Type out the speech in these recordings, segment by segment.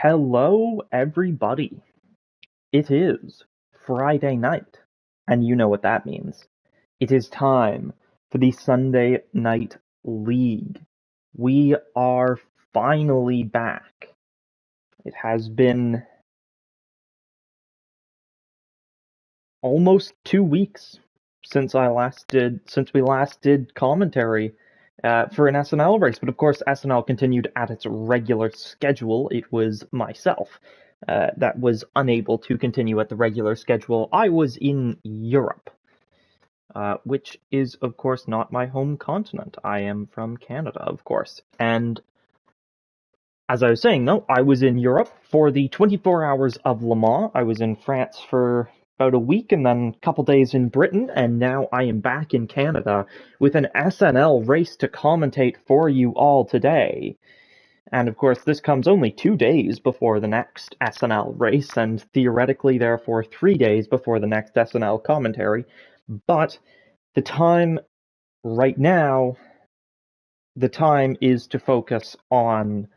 Hello, everybody. It is Friday night, and you know what that means. It is time for the Sunday Night League. We are finally back. It has been almost 2 weeks since we last did commentary for an SNL race, but of course SNL continued at its regular schedule. It was myself that was unable to continue at the regular schedule. I was in Europe, which is of course not my home continent. I am from Canada, of course, and as I was saying, though, I was in Europe for the 24 Hours of Le Mans. I was in France for about a week and then a couple days in Britain, and now I am back in Canada with an SNL race to commentate for you all today. And of course, this comes only 2 days before the next SNL race, and theoretically, therefore, 3 days before the next SNL commentary. But the time right now, the time is to focus on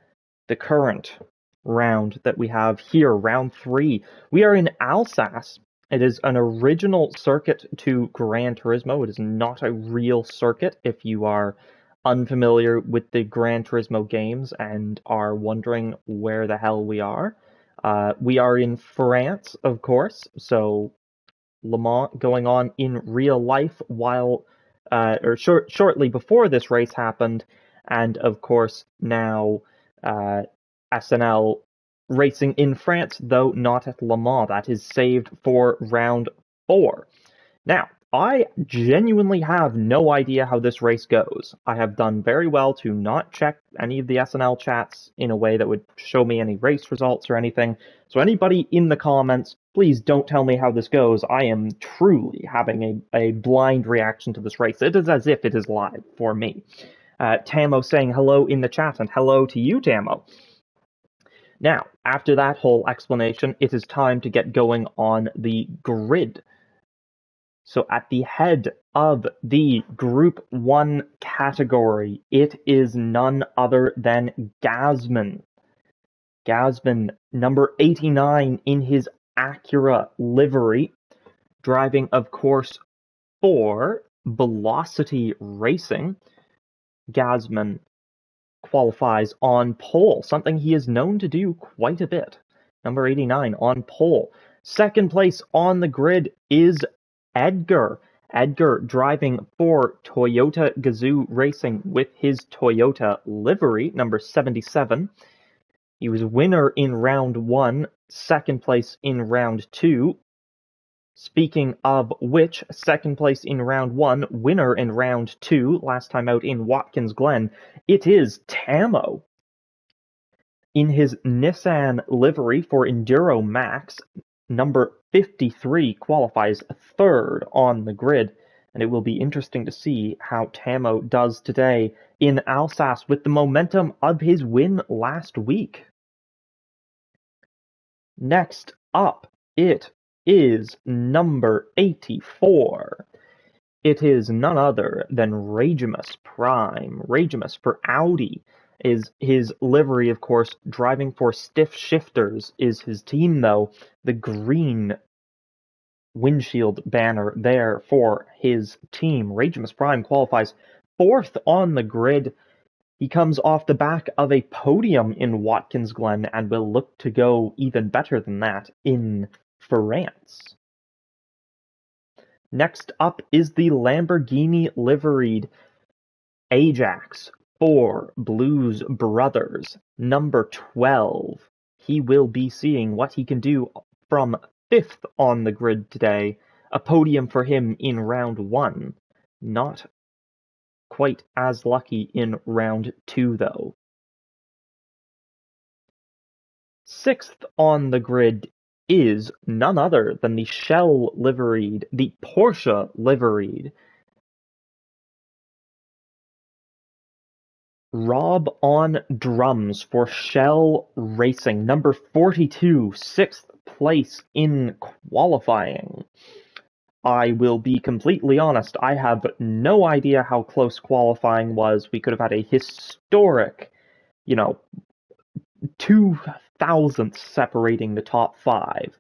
the current round that we have here, round 3. We are in Alsace. It is an original circuit to Gran Turismo. It is not a real circuit if you are unfamiliar with the Gran Turismo games and are wondering where the hell we are. We are in France, of course, so Le Mans going on in real life shortly before this race happened, and of course now SNL racing in France, though not at Le Mans. That is saved for round 4. Now, I genuinely have no idea how this race goes. I have done very well to not check any of the SNL chats in a way that would show me any race results or anything. So anybody in the comments, please don't tell me how this goes. I am truly having a blind reaction to this race. It is as if it is live for me. Tamo saying hello in the chat, and hello to you, Tamo. Now, after that whole explanation, it is time to get going on the grid. So at the head of the Group 1 category, it is none other than Gasman. Gasman, number 89 in his Acura livery, driving, of course, for Velocity Racing. Gasman qualifies on pole, something he is known to do quite a bit. Number 89 on pole. Second place on the grid is Edgar. Edgar driving for Toyota Gazoo Racing with his Toyota livery, number 77. He was winner in round 1, second place in round 2. Speaking of which, second place in round 1, winner in round 2, last time out in Watkins Glen, it is Tamo. In his Nissan livery for Enduro Max, number 53 qualifies third on the grid, and it will be interesting to see how Tamo does today in Alsace with the momentum of his win last week. Next up, it is number 84. It is none other than Regimus Prime. Regimus for Audi is his livery, of course. Driving for Stiff Shifters is his team, though. The green windshield banner there for his team. Regimus Prime qualifies fourth on the grid. He comes off the back of a podium in Watkins Glen and will look to go even better than that in France. Next up is the Lamborghini liveried Ajax for Blues Brothers, number 12. He will be seeing what he can do from 5th on the grid today. A podium for him in round 1. Not quite as lucky in round 2, though. 6th on the grid is none other than the Shell liveried, the Porsche liveried Rob on drums for Shell Racing, number 42, 6th place in qualifying. I will be completely honest, I have no idea how close qualifying was. We could have had a historic, thousandths separating the top five.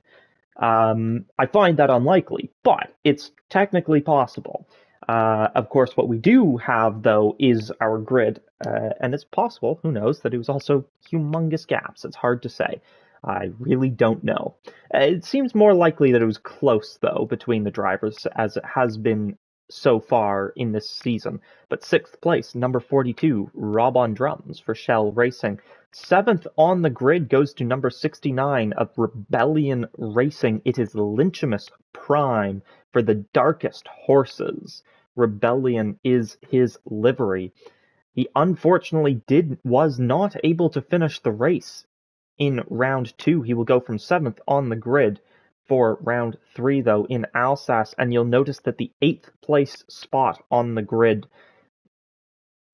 I find that unlikely, but it's technically possible. Of course, what we do have, though, is our grid, and it's possible, who knows, that it was also humongous gaps. It's hard to say. I really don't know. It seems more likely that it was close, though, between the drivers, as it has been so far in this season. But sixth place, number 42, Rob on Drums for Shell Racing. Seventh on the grid goes to number 69 of Rebellion Racing. It is Lynchimus Prime for the Darkest Horses. Rebellion is his livery. He unfortunately was not able to finish the race in round 2. He will go from 7th on the grid for round 3, though, in Alsace, and you'll notice that the 8th place spot on the grid,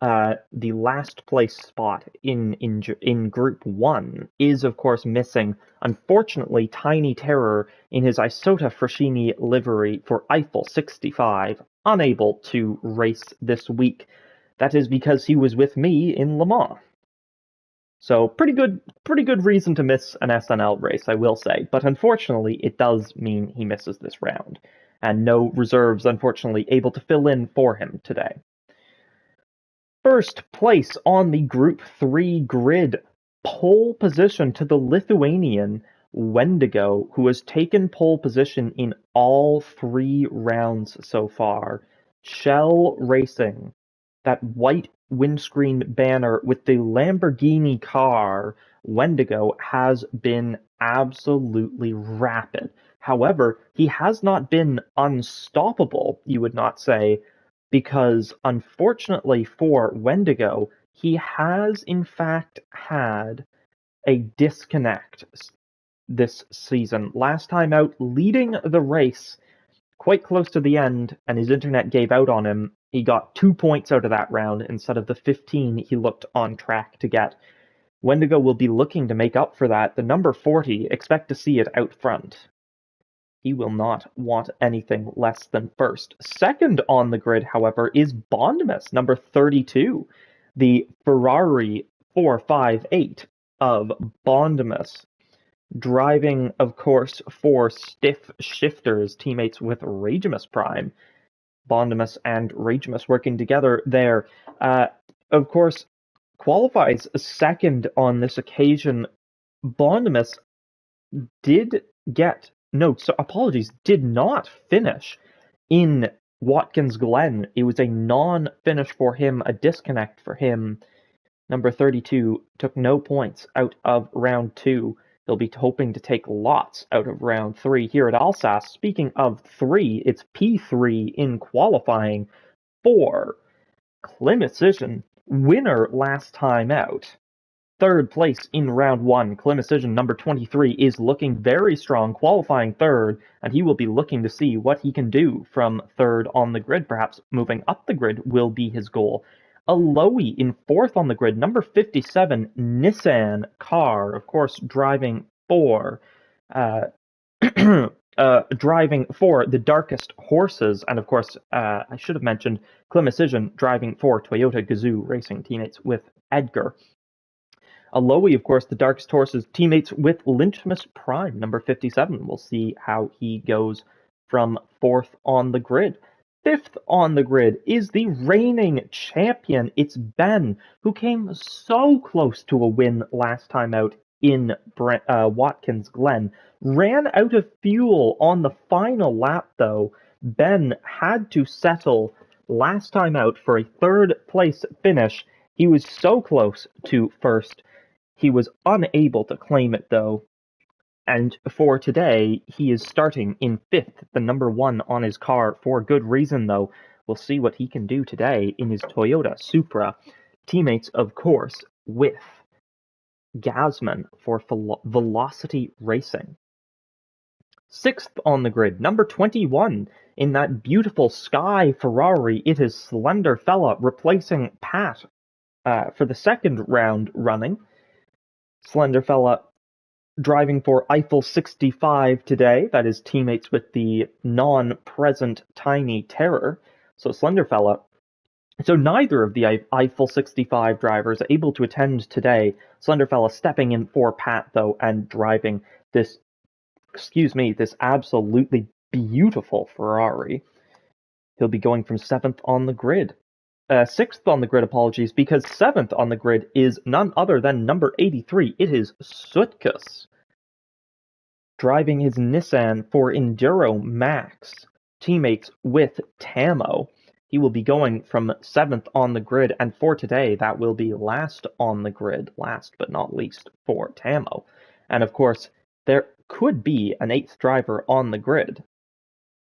the last place spot in Group 1, is of course missing, unfortunately, Tiny Terror in his Isota Frascini livery for Eiffel 65, unable to race this week. That is because he was with me in Le Mans. So pretty good reason to miss an SNL race, I will say. But unfortunately, it does mean he misses this round. And no reserves, unfortunately, able to fill in for him today. First place on the Group 3 grid, pole position to the Lithuanian Wendigo, who has taken pole position in all 3 rounds so far. Shell Racing, that white windscreen banner with the Lamborghini car, Wendigo, has been absolutely rapid. However, he has not been unstoppable, you would not say, because unfortunately for Wendigo, he has in fact had a disconnect this season. Last time out, leading the race quite close to the end, and his internet gave out on him. He got 2 points out of that round instead of the 15 he looked on track to get. Wendigo will be looking to make up for that. The number 40, expect to see it out front. He will not want anything less than first. Second on the grid, however, is Bondimus, number 32. The Ferrari 458 of Bondimus, driving, of course, for Stiff Shifters, teammates with Ragemus Prime. Bondimus and Ragemus working together there. Of course, qualifies second on this occasion. Bondimus did not finish in Watkins Glen. It was a non-finish for him, a disconnect for him. Number 32 took no points out of round 2. They'll be hoping to take lots out of round 3 here at Alsace. Speaking of 3, it's P3 in qualifying for Climicision, winner last time out. Third place in round 1, Climicision number 23 is looking very strong, qualifying third, and he will be looking to see what he can do from third on the grid. Perhaps moving up the grid will be his goal. Aloe in fourth on the grid, number 57, Nissan car, of course, driving for the Darkest Horses, and of course, I should have mentioned Climicision driving for Toyota Gazoo Racing, teammates with Edgar. Aloe, of course, the Darkest Horses, teammates with Lynchimus Prime, number 57. We'll see how he goes from fourth on the grid. Fifth on the grid is the reigning champion. It's Ben, who came so close to a win last time out in Watkins Glen. Ran out of fuel on the final lap, though. Ben had to settle last time out for a third place finish. He was so close to first. He was unable to claim it, though. And for today, he is starting in fifth, the number 1 on his car, for good reason, though. We'll see what he can do today in his Toyota Supra. Teammates, of course, with Gasman for Velocity Racing. Sixth on the grid, number 21, in that beautiful Sky Ferrari, it is Slender Fella replacing Pat for the second round running. Slender Fella driving for Eiffel 65 today. That is teammates with the non-present Tiny Terror. So Slender Fella So neither of the Eiffel 65 drivers are able to attend today. Slenderfella stepping in for Pat, though, and driving this, this absolutely beautiful Ferrari. He'll be going from 7th on the grid. 6th on the grid, apologies, because 7th on the grid is none other than number 83. It is Sutkus, driving his Nissan for Enduro Max, teammates with Tamo. He will be going from 7th on the grid, and for today, that will be last on the grid, last but not least, for Tamo. And of course, there could be an 8th driver on the grid.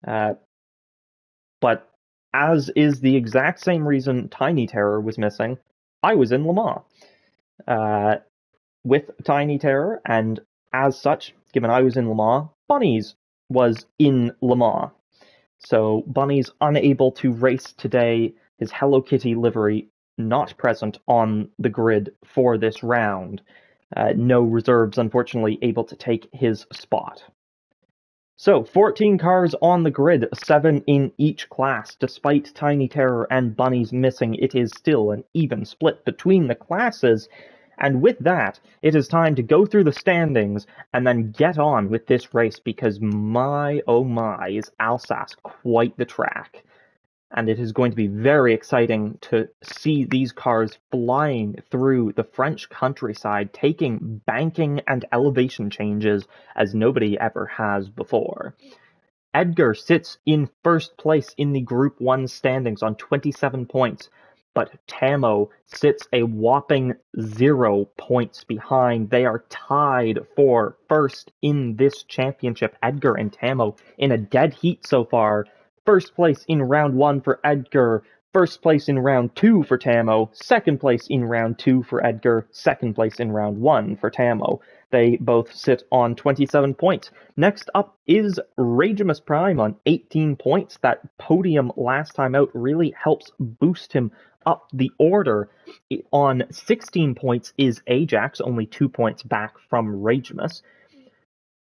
But as is the exact same reason Tiny Terror was missing, I was in Le Mans with Tiny Terror, and as such, given I was in Le Mans, Bunnies was in Le Mans. So Bunny's unable to race today, his Hello Kitty livery not present on the grid for this round. No reserves, unfortunately, able to take his spot. So, 14 cars on the grid, 7 in each class. Despite Tiny Terror and Bunnies missing, it is still an even split between the classes. And with that, it is time to go through the standings and then get on with this race because my, oh my, is Alsace quite the track. And it is going to be very exciting to see these cars flying through the French countryside, taking banking and elevation changes as nobody ever has before. Edgar sits in first place in the Group 1 standings on 27 points, but Tamo sits a whopping 0 points behind. They are tied for first in this championship, Edgar and Tamo, in a dead heat so far. First place in round 1 for Edgar, first place in round 2 for Tamo, second place in round 2 for Edgar, second place in round 1 for Tamo. They both sit on 27 points. Next up is Ragemus Prime on 18 points. That podium last time out really helps boost him up the order. On 16 points is Ajax, only 2 points back from Ragemus.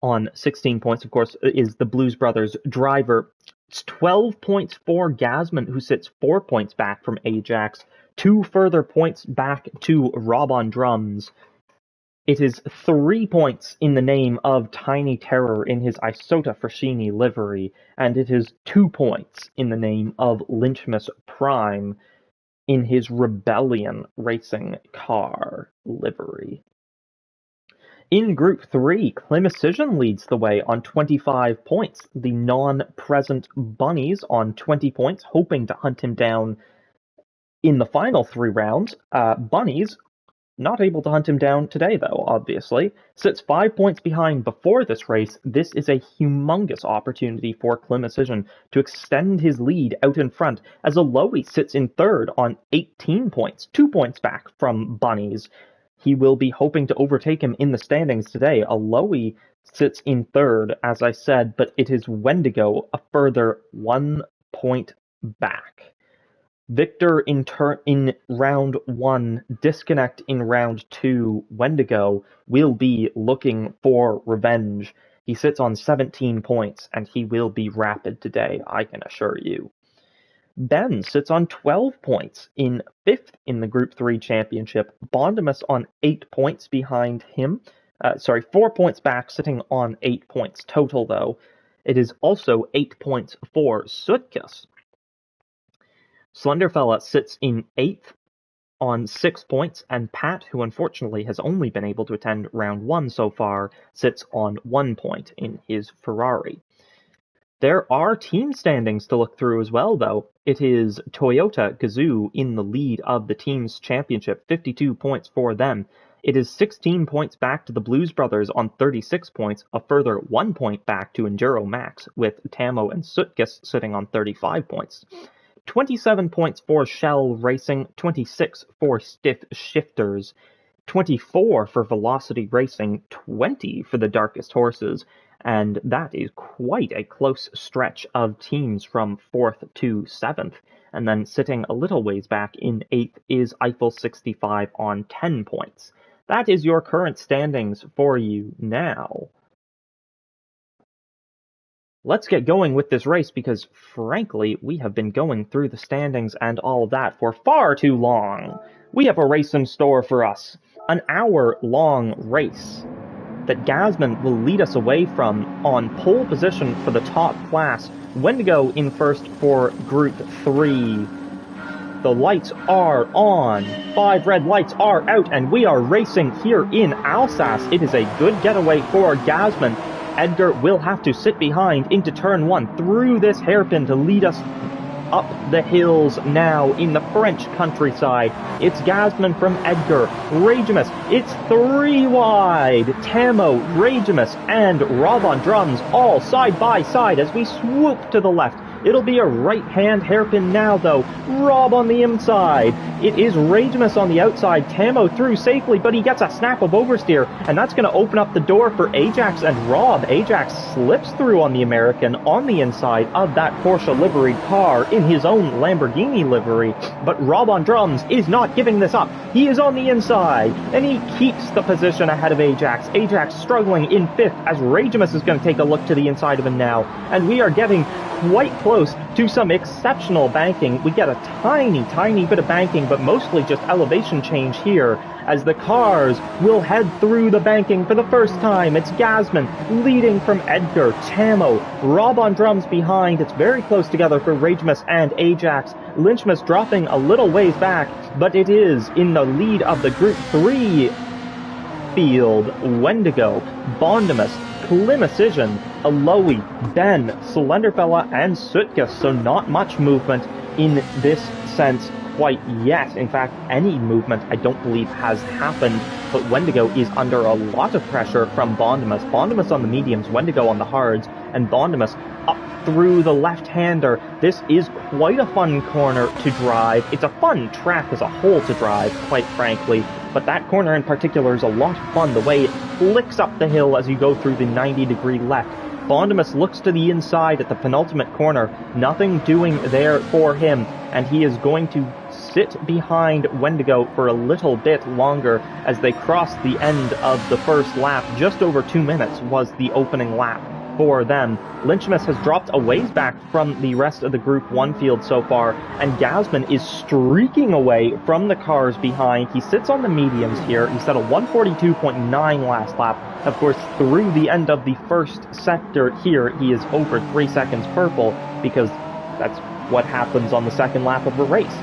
On 16 points, of course, is the Blues Brothers driver. It's 12 points for Gasman, who sits 4 points back from Ajax. 2 further points back to Rob on drums. It is 3 points in the name of Tiny Terror in his Isota Frascini livery, and it is 2 points in the name of Lynchmus Prime in his Rebellion racing car livery. In Group 3, Climicision leads the way on 25 points. The non-present Bunnies on 20 points, hoping to hunt him down in the final 3 rounds. Bunnies, not able to hunt him down today, though, obviously. Sits 5 points behind before this race. This is a humongous opportunity for Climicision to extend his lead out in front, as Aloe sits in third on 18 points, 2 points back from Bunnies. He will be hoping to overtake him in the standings today. Aloe sits in third, as I said, but it is Wendigo a further 1 point back. Victor in round 1, Disconnect in round 2, Wendigo will be looking for revenge. He sits on 17 points, and he will be rapid today, I can assure you. Ben sits on 12 points in 5th in the Group 3 championship. Bondimus on 8 points behind him. 4 points back, sitting on 8 points total, though. It is also 8 points for Sutkus. Slenderfella sits in 8th on 6 points, and Pat, who unfortunately has only been able to attend round 1 so far, sits on 1 point in his Ferrari. There are team standings to look through as well, though. It is Toyota Gazoo in the lead of the team's championship, 52 points for them. It is 16 points back to the Blues Brothers on 36 points, a further 1 point back to Enduro Max, with Tamo and Sutkus sitting on 35 points. 27 points for Shell Racing, 26 for Stiff Shifters, 24 for Velocity Racing, 20 for the Darkest Horses, and that is quite a close stretch of teams from 4th to 7th. And then sitting a little ways back in 8th is Eiffel 65 on 10 points. That is your current standings for you now. let's get going with this race because, frankly, we have been going through the standings and all that for far too long. We have a race in store for us. An hour-long race that Gasman will lead us away from on pole position for the top class. Wendigo in first for Group 3. The lights are on. 5 red lights are out, and we are racing here in Alsace. It is a good getaway for Gasman. Edgar will have to sit behind into turn 1 through this hairpin to lead us up the hills now in the French countryside. It's Gasman from Edgar. Ragemus, it's 3 wide. Tamo, Ragemus, and Rob on drums all side by side as we swoop to the left. It'll be a right-hand hairpin now, though. Rob on the inside. It is Ragemus on the outside. Tamo through safely, but he gets a snap of oversteer, and that's going to open up the door for Ajax and Rob. Ajax slips through on the American on the inside of that Porsche liveried car in his own Lamborghini livery. But Rob on drums is not giving this up. He is on the inside, and he keeps the position ahead of Ajax. Ajax struggling in 5th as Ragemus is going to take a look to the inside of him now, and we are getting quite close to some exceptional banking. We get a tiny bit of banking, but mostly just elevation change here as the cars will head through the banking for the first time. It's Gasman leading from Edgar, Tamo, Rob on drums behind. It's very close together for Ragemus and Ajax. Lynchmus dropping a little ways back, but it is in the lead of the Group 3 field. Wendigo, Bondimus, Klimicision, Aloe, Ben, Slenderfella, and Sutka, so not much movement in this sense quite yet. In fact, any movement I don't believe has happened, but Wendigo is under a lot of pressure from Bondimus. Bondimus on the mediums, Wendigo on the hards, and Bondimus up through the left-hander. This is quite a fun corner to drive. It's a fun track as a whole to drive, quite frankly, but that corner in particular is a lot of fun, the way it flicks up the hill as you go through the 90-degree left. Bondimus looks to the inside at the penultimate corner, nothing doing there for him, and he is going to sit behind Wendigo for a little bit longer as they cross the end of the first lap. Just over 2 minutes was the opening lap for them. Lynchmus has dropped a ways back from the rest of the Group 1 field so far, and Gasman is streaking away from the cars behind. He sits on the mediums here. He set a 142.9 last lap. Of course, through the end of the first sector here, he is over 3 seconds purple, because that's what happens on the second lap of a race.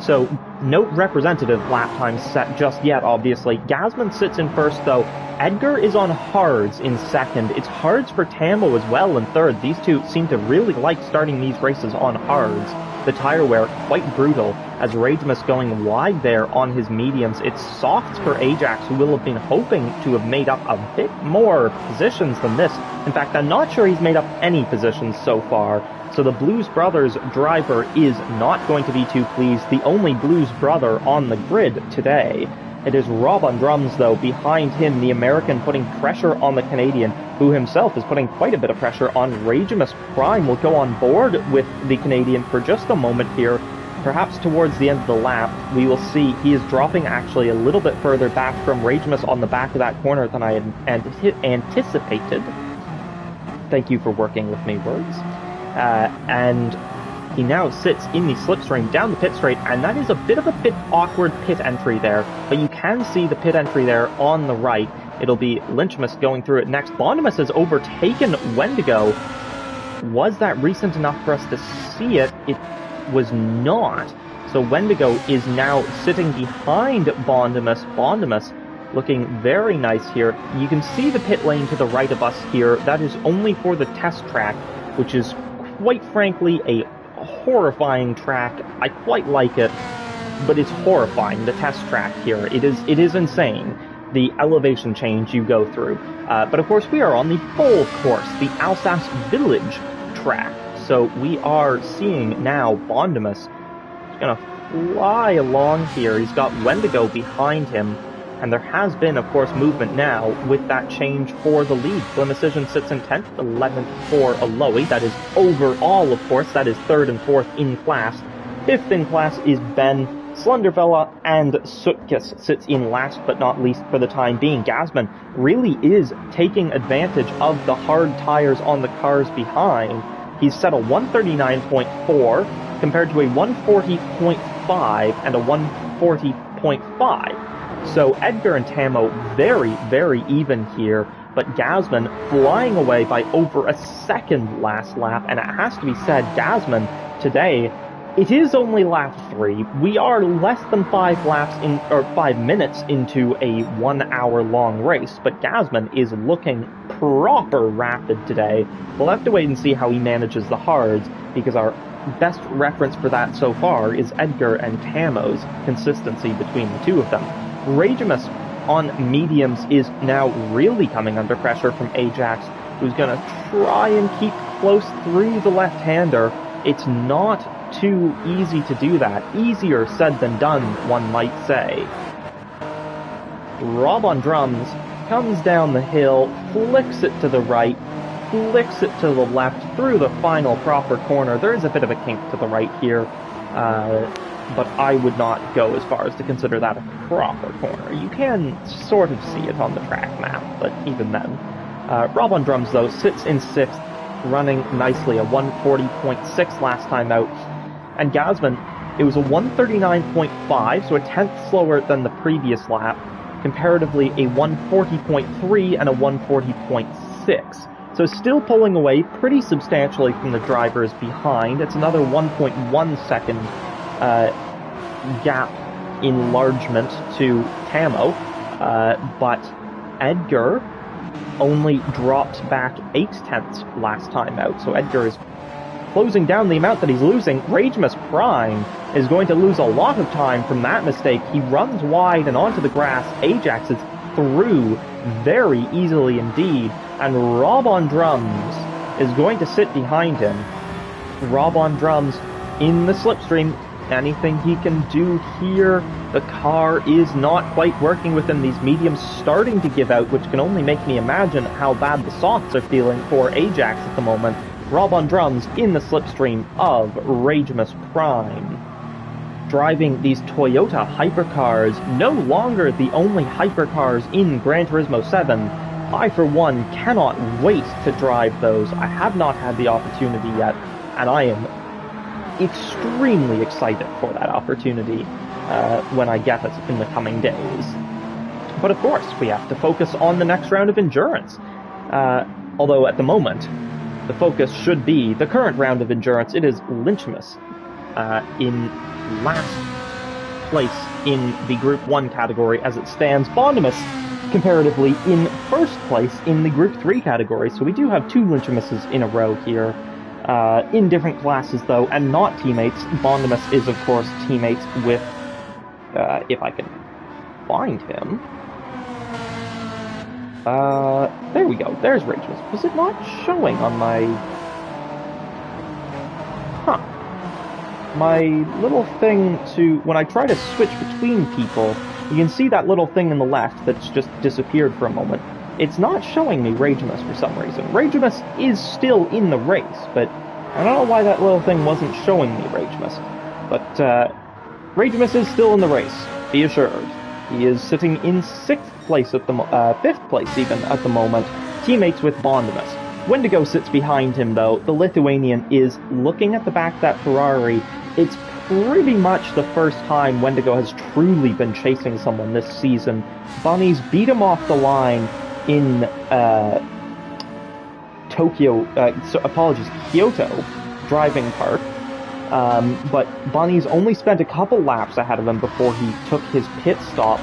So, no representative lap time set just yet, obviously. Gasman sits in first, though. Edgar is on hards in second. It's hards for Tamo as well in third. These two seem to really like starting these races on hards. The tire wear quite brutal, as Ragemus going wide there on his mediums. It's softs for Ajax, who will have been hoping to have made up a bit more positions than this. In fact, I'm not sure he's made up any positions so far. So the Blues Brothers driver is not going to be too pleased. The only Blues brother on the grid today. It is Rob on drums, though. Behind him, the American putting pressure on the Canadian, who himself is putting quite a bit of pressure on Ragemus. Prime will go on board with the Canadian for just a moment here. Perhaps towards the end of the lap, we will see he is dropping actually a little bit further back from Ragemus on the back of that corner than I had anticipated. Thank you for working with me, words. And he now sits in the slipstream down the pit straight, and that is a bit of a bit awkward pit entry there, but you can see the pit entry there on the right. It'll be Lynchmus going through it next. Bondimus has overtaken Wendigo. Was that recent enough for us to see it? It was not. So Wendigo is now sitting behind Bondimus. Bondimus looking very nice here. You can see the pit lane to the right of us here. That is only for the test track, which is quite frankly a horrifying track. I quite like it, but it's horrifying, the test track here. It is insane, the elevation change you go through. But of course we are on the full course, the Alsace Village track. So we are seeing now Bondimus is going to fly along here. He's got Wendigo behind him. And there has been, of course, movement now with that change for the lead. Klimicision sits in 10th, 11th for Aloe. That is overall, of course. That is 3rd and 4th in class. 5th in class is Ben. Slendervella and Sutkiss sits in last but not least for the time being. Gasman really is taking advantage of the hard tires on the cars behind. He's set a 139.4 compared to a 140.5 and a 140.5. So Edgar and Tamo very, very even here, but Gasman flying away by over a second last lap, and it has to be said, Gasman today, it is only lap 3. We are less than 5 minutes into a 1 hour long race, but Gasman is looking proper rapid today. We'll have to wait and see how he manages the hards, because our best reference for that so far is Edgar and Tamo's consistency between the two of them. Ragemus on mediums is now really coming under pressure from Ajax, who's going to try and keep close through the left-hander. It's not too easy to do that. Easier said than done, one might say. Rob on drums comes down the hill, flicks it to the right, flicks it to the left through the final proper corner. There is a bit of a kink to the right here, but I would not go as far as to consider that a proper corner. You can sort of see it on the track map, but even then. Rob on drums, though, sits in 6th, running nicely, a 140.6 last time out. And Gasman, it was a 139.5, so a tenth slower than the previous lap. Comparatively, a 140.3 and a 140.6. So still pulling away pretty substantially from the drivers behind. It's another 1.1 second gap enlargement to Tamo. But Edgar only dropped back 8 tenths last time out. So Edgar is closing down the amount that he's losing. Ragemus Prime is going to lose a lot of time from that mistake. He runs wide and onto the grass. Ajax is through very easily indeed. And Rob on drums is going to sit behind him. Rob on drums in the slipstream. Anything he can do here? The car is not quite working with him. These mediums starting to give out, which can only make me imagine how bad the softs are feeling for Ajax at the moment. Rob on drums in the slipstream of Ragemus Prime. Driving these Toyota hypercars, no longer the only hypercars in Gran Turismo 7. I, for one, cannot wait to drive those. I have not had the opportunity yet, and I am extremely excited for that opportunity when I get it in the coming days. But of course, we have to focus on the next round of endurance. Although at the moment, the focus should be the current round of endurance. It is Lynchmas in last place in the Group 1 category as it stands. Bondimus, comparatively, in first place in the Group 3 category. So we do have 2 Lynchmases in a row here. In different classes, though, and not teammates. Bondimus is, of course, teammates with, if I can find him. There we go. There's Ragemus. Was it not showing on my... My little thing to... When I try to switch between people, you can see that little thing in the left that's just disappeared for a moment. It's not showing me Ragemus for some reason. Ragemus is still in the race, but I don't know why that little thing wasn't showing me Ragemus. But Ragemus is still in the race, be assured. He is sitting in 6th place at the 5th place even at the moment, teammates with Bondimus. Wendigo sits behind him though. The Lithuanian is looking at the back of that Ferrari. It's pretty much the first time Wendigo has truly been chasing someone this season. Bunnies beat him off the line in Kyoto driving park. But Bunnies only spent a couple laps ahead of him before he took his pit stop.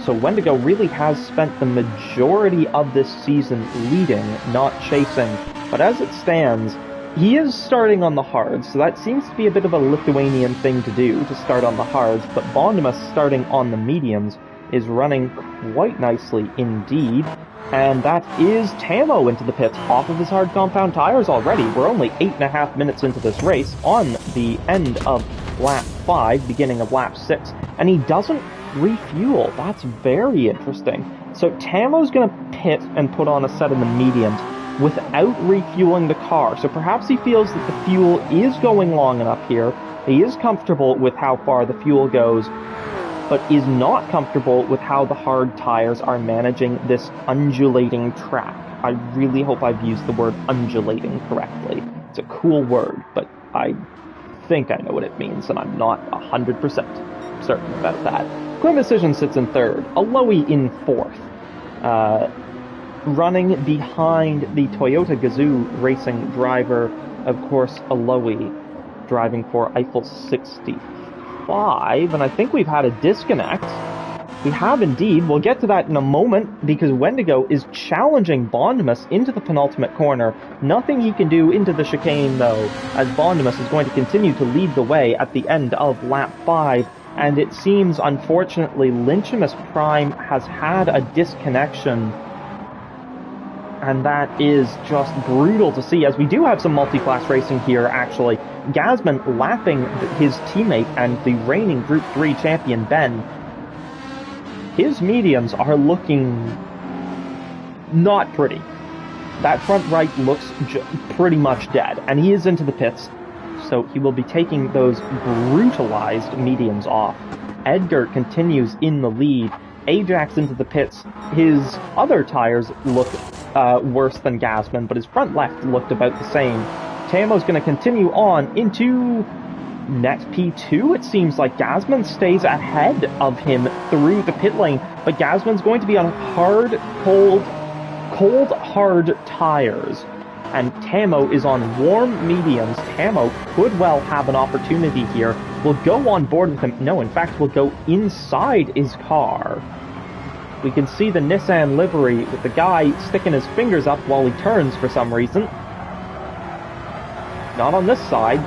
So Wendigo really has spent the majority of this season leading, not chasing. But as it stands, he is starting on the hards, so that seems to be a bit of a Lithuanian thing to do, to start on the hards. But Bondimus starting on the mediums is running quite nicely indeed. And that is Tamo into the pits off of his hard compound tires already. We're only 8.5 minutes into this race on the end of lap 5, beginning of lap 6. And he doesn't refuel. That's very interesting. So Tamo's going to pit and put on a set of the mediums without refueling the car. So perhaps he feels that the fuel is going long enough here He is comfortable with how far the fuel goes, but is not comfortable with how the hard tires are managing this undulating track. I really hope I've used the word undulating correctly. It's a cool word, but I think I know what it means, and I'm not 100% certain about that. Equipment Decision sits in third, Aloe in fourth. Running behind the Toyota Gazoo racing driver, of course, Aloe, driving for Eiffel 65, and I think we've had a disconnect. We have indeed. We'll get to that in a moment, because Wendigo is challenging Bondimus into the penultimate corner. Nothing he can do into the chicane, though, as Bondimus is going to continue to lead the way at the end of lap 5, and it seems, unfortunately, Lynchimus Prime has had a disconnection, and that is just brutal to see, as we do have some multi-class racing here, actually. Gasman lapping his teammate and the reigning Group 3 champion, Ben. His mediums are looking not pretty. That front right looks pretty much dead, and he is into the pits, so he will be taking those brutalized mediums off. Edgar continues in the lead. Ajax into the pits. His other tires look worse than Gasman, but his front left looked about the same. Tamo's going to continue on into net P2. It seems like Gasman stays ahead of him through the pit lane, but Gasman's going to be on hard, hard tires, and Tamo is on warm mediums. Tamo could well have an opportunity here. We'll go on board with him. No, in fact, we'll go inside his car. We can see the Nissan livery with the guy sticking his fingers up while he turns for some reason. Not on this side.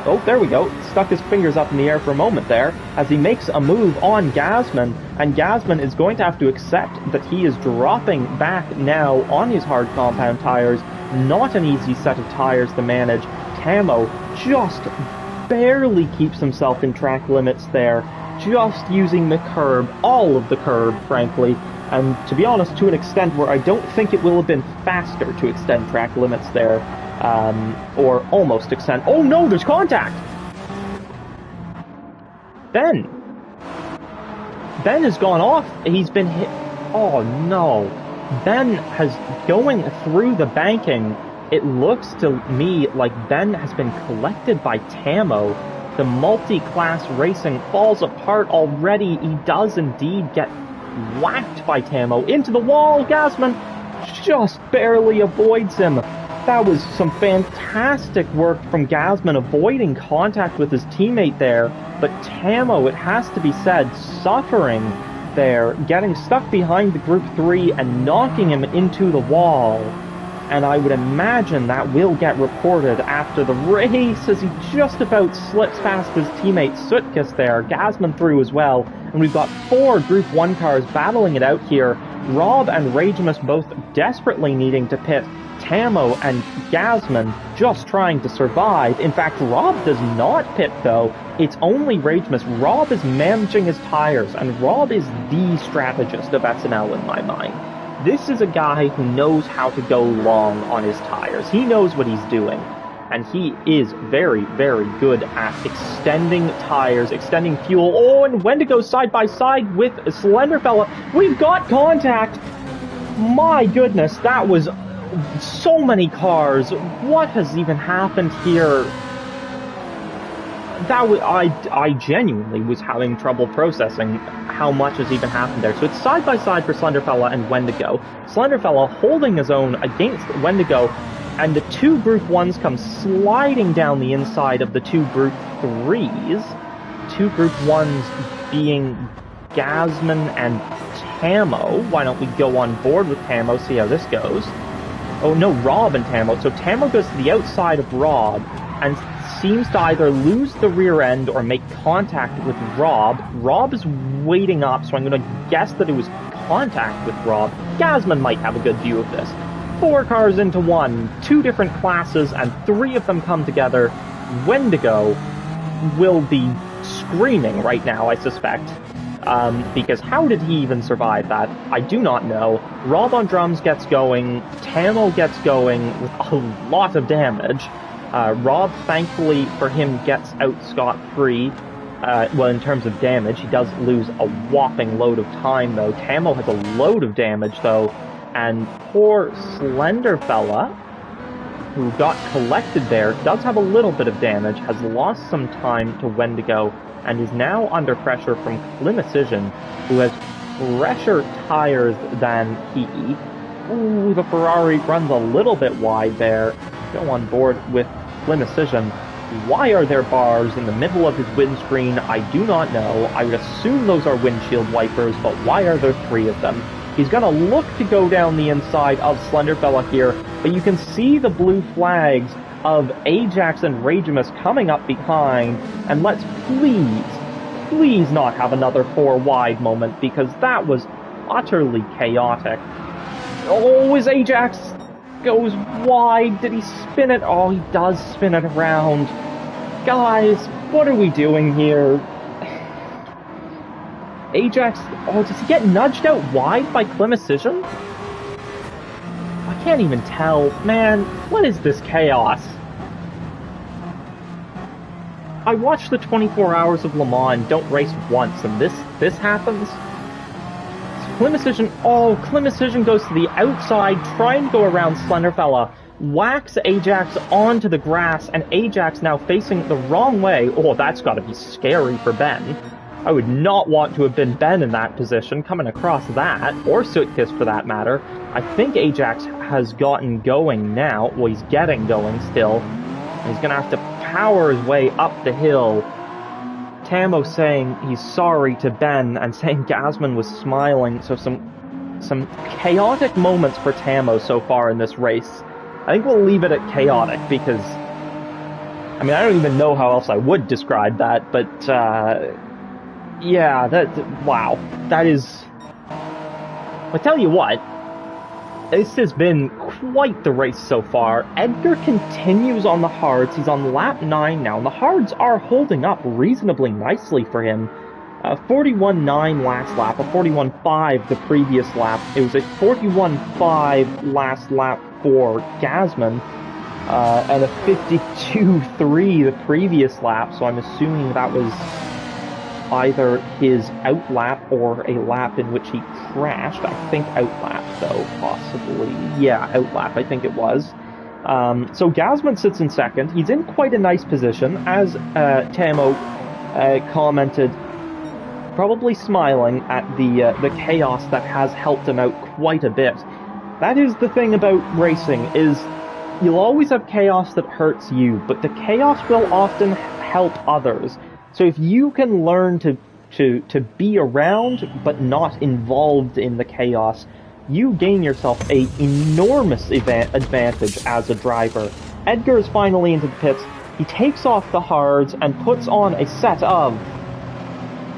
Oh, there we go. Stuck his fingers up in the air for a moment there as he makes a move on Gasman, and Gasman is going to have to accept that he is dropping back now on his hard compound tires. Not an easy set of tires to manage. Tamo just barely keeps himself in track limits there, just using the curb, all of the curb, frankly, and to be honest, to an extent where I don't think it will have been faster to extend track limits there, or almost extend. Oh no, there's contact! Ben has gone off. He's been hit. Oh no. Ben has going through the banking. It looks to me like Ben has been collected by Tamo. The multi-class racing falls apart already. He does indeed get whacked by Tamo into the wall. Gasman just barely avoids him. That was some fantastic work from Gasman, avoiding contact with his teammate there. But Tamo, it has to be said, suffering there, getting stuck behind the Group 3 and knocking him into the wall. And I would imagine that will get reported after the race as he just about slips past his teammate Sutkus there. Gasman through as well. And we've got 4 Group 1 cars battling it out here. Rob and Ragemus both desperately needing to pit. Tamo and Gasman just trying to survive. In fact, Rob does not pit, though. It's only Ragemus. Rob is managing his tires, and Rob is the strategist of SNL in my mind. This is a guy who knows how to go long on his tires. He knows what he's doing, and he is very, very good at extending tires, extending fuel. Oh, and Wendigo side by side with Slenderfella. We've got contact! My goodness, that was so many cars. What has even happened here? That was, I genuinely was having trouble processing how much has even happened there. So it's side by side for Slenderfella and Wendigo. Slenderfella holding his own against Wendigo, and the 2 Group 1s come sliding down the inside of the 2 Group 3s. 2 Group 1s being Gasman and Tamo. Why don't we go on board with Tamo, see how this goes? Oh no, Rob and Tamo. So Tamo goes to the outside of Rob and seems to either lose the rear end or make contact with Rob. Rob is waiting up, so I'm going to guess that it was contact with Rob. Gasman might have a good view of this. 4 cars into 1, 2 different classes, and 3 of them come together. Wendigo will be screaming right now, I suspect. Because how did he even survive that? I do not know. Rob on drums gets going, Tamo gets going with a lot of damage, Rob, thankfully for him, gets out scot-free. Well, in terms of damage, he does lose a whopping load of time, though. Tamo has a load of damage, though, and poor Slender Fella, who got collected there, does have a little bit of damage, has lost some time to Wendigo, and is now under pressure from Climicision, who has fresher tires than he. Ooh, the Ferrari runs a little bit wide there. Go on board with Climicision. Why are there bars in the middle of his windscreen? I do not know. I would assume those are windshield wipers, but why are there 3 of them? He's gonna look to go down the inside of Slenderfella here, but you can see the blue flags of Ajax and Ragemus coming up behind, and let's please not have another 4 wide moment, because that was utterly chaotic. Oh, his Ajax goes wide. Did he spin it? Oh, he does spin it around. Guys, what are we doing here? Ajax, oh, does he get nudged out wide by Climicision? I can't even tell. Man, what is this chaos? I watched the 24 Hours of Le Mans and don't race once, and this happens? Climicision goes to the outside, trying to go around Slenderfella, whacks Ajax onto the grass, and Ajax now facing the wrong way. Oh, that's gotta be scary for Ben. I would not want to have been Ben in that position, coming across that, or Sootkiss for that matter. I think Ajax has gotten going now. Well, he's getting going still. He's gonna have to power his way up the hill. Tamo saying he's sorry to Ben, and saying Gasman was smiling, so some chaotic moments for Tamo so far in this race. I think we'll leave it at chaotic, because, I mean, I don't even know how else I would describe that, but, yeah, wow, that is... I'll tell you what, this has been quite the race so far. Edgar continues on the hards. He's on lap 9 now, and the hards are holding up reasonably nicely for him. 41.9 last lap, a 41.5 the previous lap. It was a 41.5 last lap for Gasman, and a 52.3 the previous lap, so I'm assuming that was either his outlap or a lap in which he crashed. I think outlap, though, possibly. Yeah, outlap, I think it was. So Gasman sits in second. He's in quite a nice position, as Tamo commented, probably smiling at the chaos that has helped him out quite a bit. That is the thing about racing, is you'll always have chaos that hurts you, but the chaos will often help others. So if you can learn to be around, but not involved in the chaos, you gain yourself an enormous advantage as a driver. Edgar is finally into the pits. He takes off the hards and puts on a set of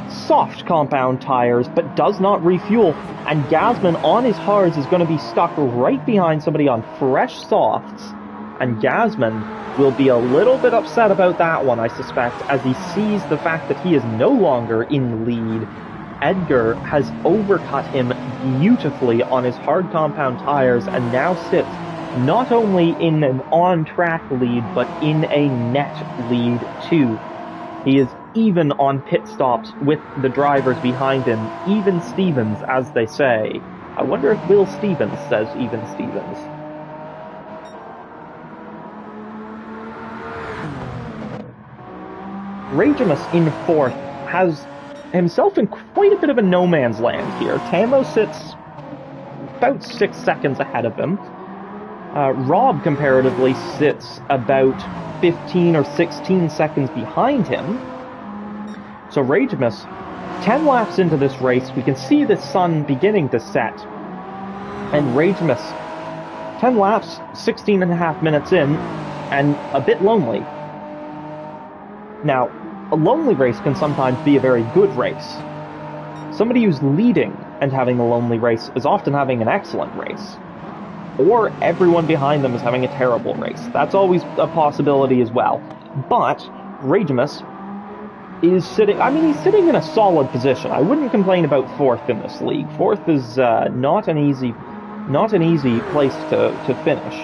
soft compound tires, but does not refuel. And Gasman on his hards is going to be stuck right behind somebody on fresh softs. And Gasman will be a little bit upset about that one, I suspect, as he sees the fact that he is no longer in lead. Edgar has overcut him beautifully on his hard compound tires and now sits not only in an on-track lead, but in a net lead too. He is even on pit stops with the drivers behind him, even Stevens, as they say. I wonder if Will Stevens says even Stevens. Ragemus in fourth has himself in quite a bit of a no man's land here. Tamo sits about 6 seconds ahead of him. Rob comparatively sits about 15 or 16 seconds behind him. So Ragemus, 10 laps into this race, we can see the sun beginning to set. And Ragemus, 10 laps, 16 and a half minutes in, and a bit lonely. Now, a lonely race can sometimes be a very good race. Somebody who's leading and having a lonely race is often having an excellent race. Or everyone behind them is having a terrible race. That's always a possibility as well. But Ragemus is sitting, I mean, he's sitting in a solid position. I wouldn't complain about fourth in this league. Fourth is not an easy place to finish.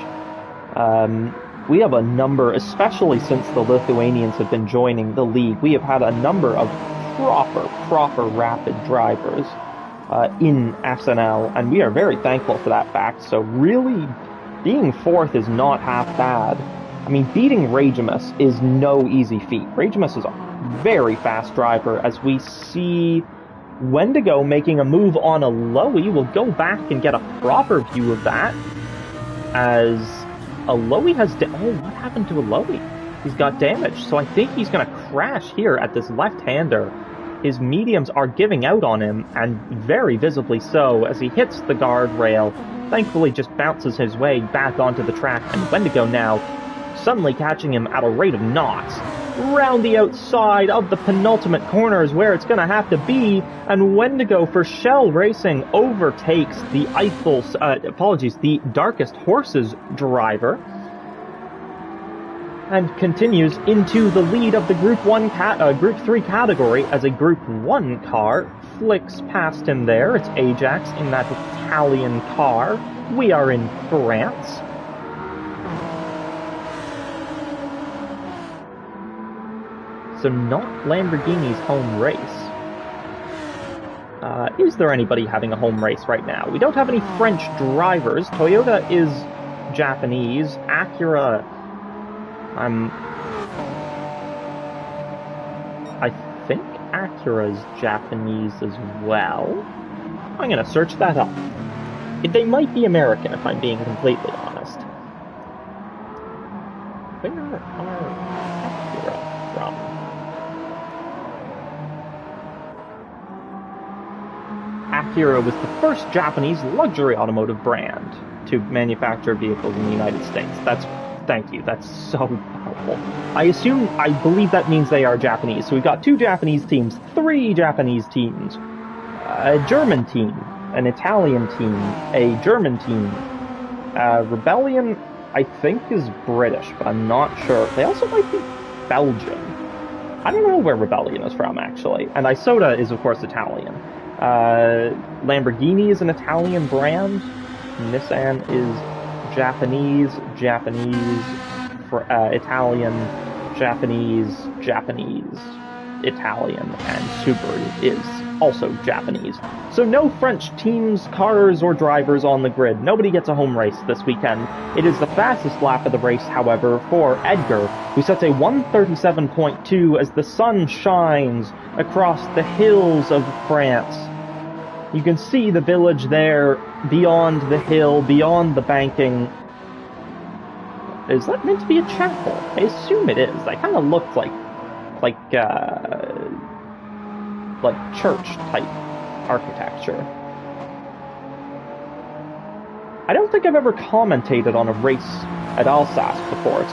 we have a number, especially since the Lithuanians have been joining the league, we have had a number of proper rapid drivers in SNL, and we are very thankful for that fact. So really, being fourth is not half bad. I mean, beating Ragemus is no easy feat. Ragemus is a very fast driver, as we see Wendigo making a move on Aloe. We'll go back and get a proper view of that, as Aloe has... oh, what happened to Aloe? He's got damage, so I think he's going to crash here at this left-hander. His mediums are giving out on him, and very visibly so, as he hits the guardrail. Thankfully just bounces his way back onto the track, and Wendigo now suddenly catching him at a rate of knots. Round the outside of the penultimate corner is where it's going to have to be, and Wendigo for Shell Racing overtakes the the Darkest Horses driver, and continues into the lead of the Group 3 category, as a Group 1 car flicks past him there. It's Ajax in that Italian car. We are in France. So not Lamborghini's home race. Is there anybody having a home race right now? We don't have any French drivers. Toyota is Japanese. Acura... I think Acura is Japanese as well. I'm gonna search that up. They might be American, if I'm being completely honest. Where are Acura from? Acura was the first Japanese luxury automotive brand to manufacture vehicles in the United States. Thank you, that's so helpful. I believe that means they are Japanese. So we've got 2 Japanese teams, 3 Japanese teams, a German team, an Italian team, a German team. Rebellion, I think, is British, but I'm not sure. They also might be Belgian. I don't know where Rebellion is from, actually. And Isoda is, of course, Italian. Lamborghini is an Italian brand. Nissan is Japanese, Italian, Japanese, Italian, and Subaru is also Japanese. So no French teams, cars, or drivers on the grid. Nobody gets a home race this weekend. It is the fastest lap of the race, however, for Edgar, who sets a 1:37.2 as the sun shines across the hills of France. You can see the village there, beyond the hill, beyond the banking. Is that meant to be a chapel? I assume it is. That kind of looks like church-type architecture. I don't think I've ever commentated on a race at Alsace before.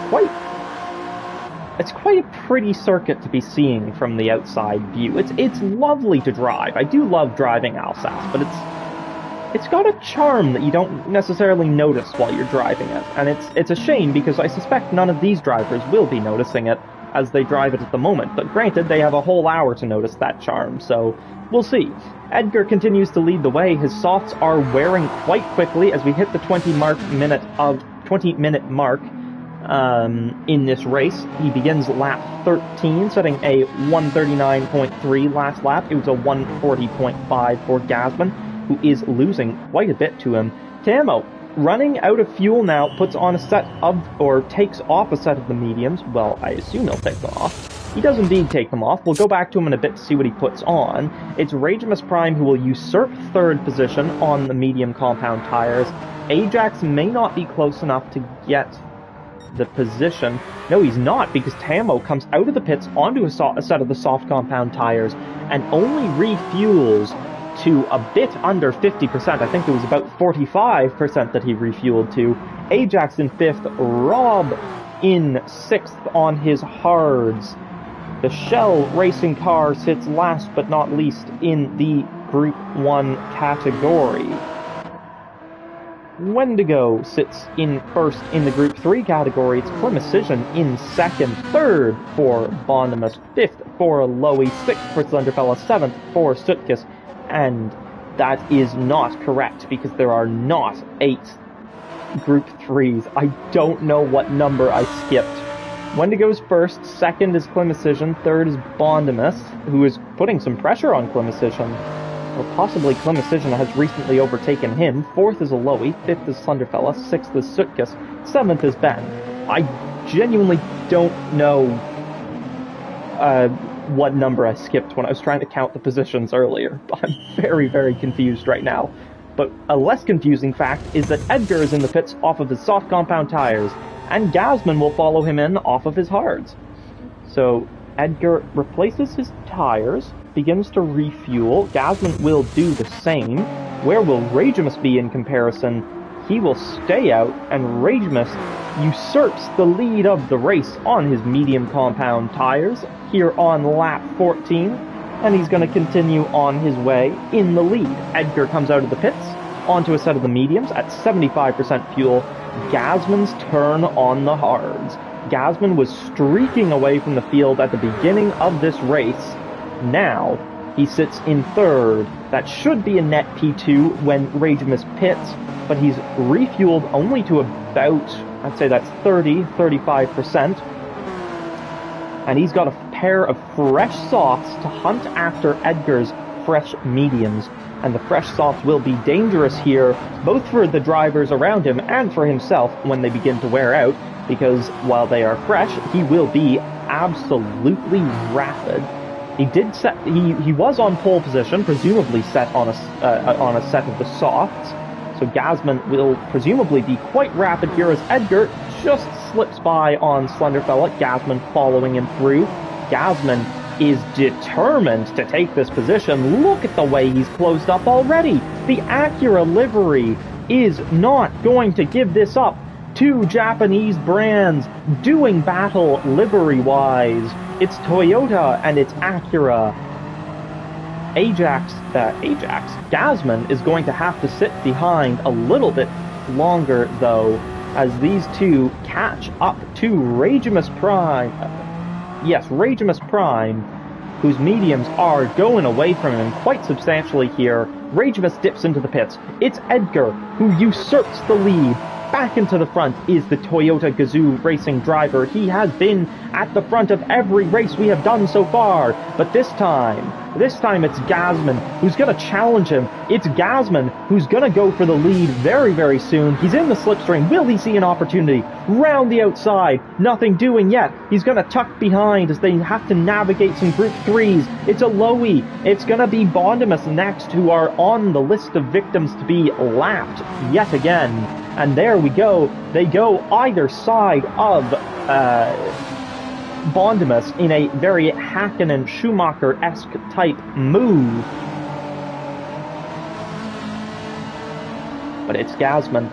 It's quite a pretty circuit to be seeing from the outside view. It's lovely to drive. I do love driving Alsace, but it's got a charm that you don't necessarily notice while you're driving it. And it's a shame, because I suspect none of these drivers will be noticing it as they drive it at the moment. But granted, they have a whole hour to notice that charm, so we'll see. Edgar continues to lead the way. His softs are wearing quite quickly as we hit the 20-minute mark. In this race. He begins lap 13, setting a 1:39.3 last lap. It was a 1:40.5 for Gasman, who is losing quite a bit to him. Tamo, running out of fuel now, puts on takes off a set of the mediums. Well, I assume he'll take them off. He does indeed take them off. We'll go back to him in a bit to see what he puts on. It's Ragemus Prime who will usurp third position on the medium compound tires. Ajax may not be close enough to get the position. No, he's not, because Tamo comes out of the pits onto a set of the soft compound tires and only refuels to a bit under 50%. I think it was about 45% that he refueled to. Ajax in 5th, Rob in 6th on his hards. The Shell Racing car sits last but not least in the Group 1 category. Wendigo sits in 1st in the Group 3 category. It's Precision in 2nd, 3rd for Bondimus, 5th for Lowy, 6th for Thunderfella, 7th for Sutkis, and that is not correct, because there are not 8 Group 3s. I don't know what number I skipped. Wendigo's first, second is Climicision, third is Bondimus, who is putting some pressure on Climicision. Or possibly Climicision has recently overtaken him. Fourth is Aloe, fifth is Slenderfella, sixth is Sutkus, seventh is Ben. I genuinely don't know what number I skipped when I was trying to count the positions earlier. I'm very, very confused right now. But a less confusing fact is that Edgar is in the pits off of his soft compound tires, and Gasman will follow him in off of his hards. So Edgar replaces his tires, begins to refuel. Gasman will do the same. Where will Ragemus be in comparison? He will stay out, and Ragemus usurps the lead of the race on his medium compound tires here on lap 14, and he's going to continue on his way in the lead. Edgar comes out of the pits onto a set of the mediums at 75% fuel. Gasman's turn on the hards. Gasman was streaking away from the field at the beginning of this race. Now, he sits in third. That should be a net P2 when Ragemus pits, but he's refueled only to about, I'd say that's 35%. And he's got a pair of fresh softs to hunt after Edgar's fresh mediums. And the fresh softs will be dangerous here, both for the drivers around him and for himself when they begin to wear out, because while they are fresh, he will be absolutely rapid. He was on pole position, presumably set on a set of the softs, so Gasman will presumably be quite rapid here as Edgar just slips by on Slenderfella, Gasman following him through. Gasman is determined to take this position. Look at the way he's closed up already. The Acura livery is not going to give this up. Two Japanese brands doing battle livery-wise. It's Toyota and it's Acura. Gasman is going to have to sit behind a little bit longer, though, as these two catch up to Ragemus Prime. Ragemus Prime, whose mediums are going away from him quite substantially here. Ragemus dips into the pits. It's Edgar who usurps the lead. Back into the front is the Toyota Gazoo racing driver. He has been at the front of every race we have done so far, but this time it's Gasman who's going to challenge him. It's Gasman who's going to go for the lead very, very soon. He's in the slipstream. Will he see an opportunity? Round the outside. Nothing doing yet. He's going to tuck behind as they have to navigate some Group 3s. It's Aloe. It's going to be Bondimus next, who are on the list of victims to be lapped yet again. And there we go. They go either side of Bondimus in a very Hakkinen Schumacher-esque type move. But it's Gasman.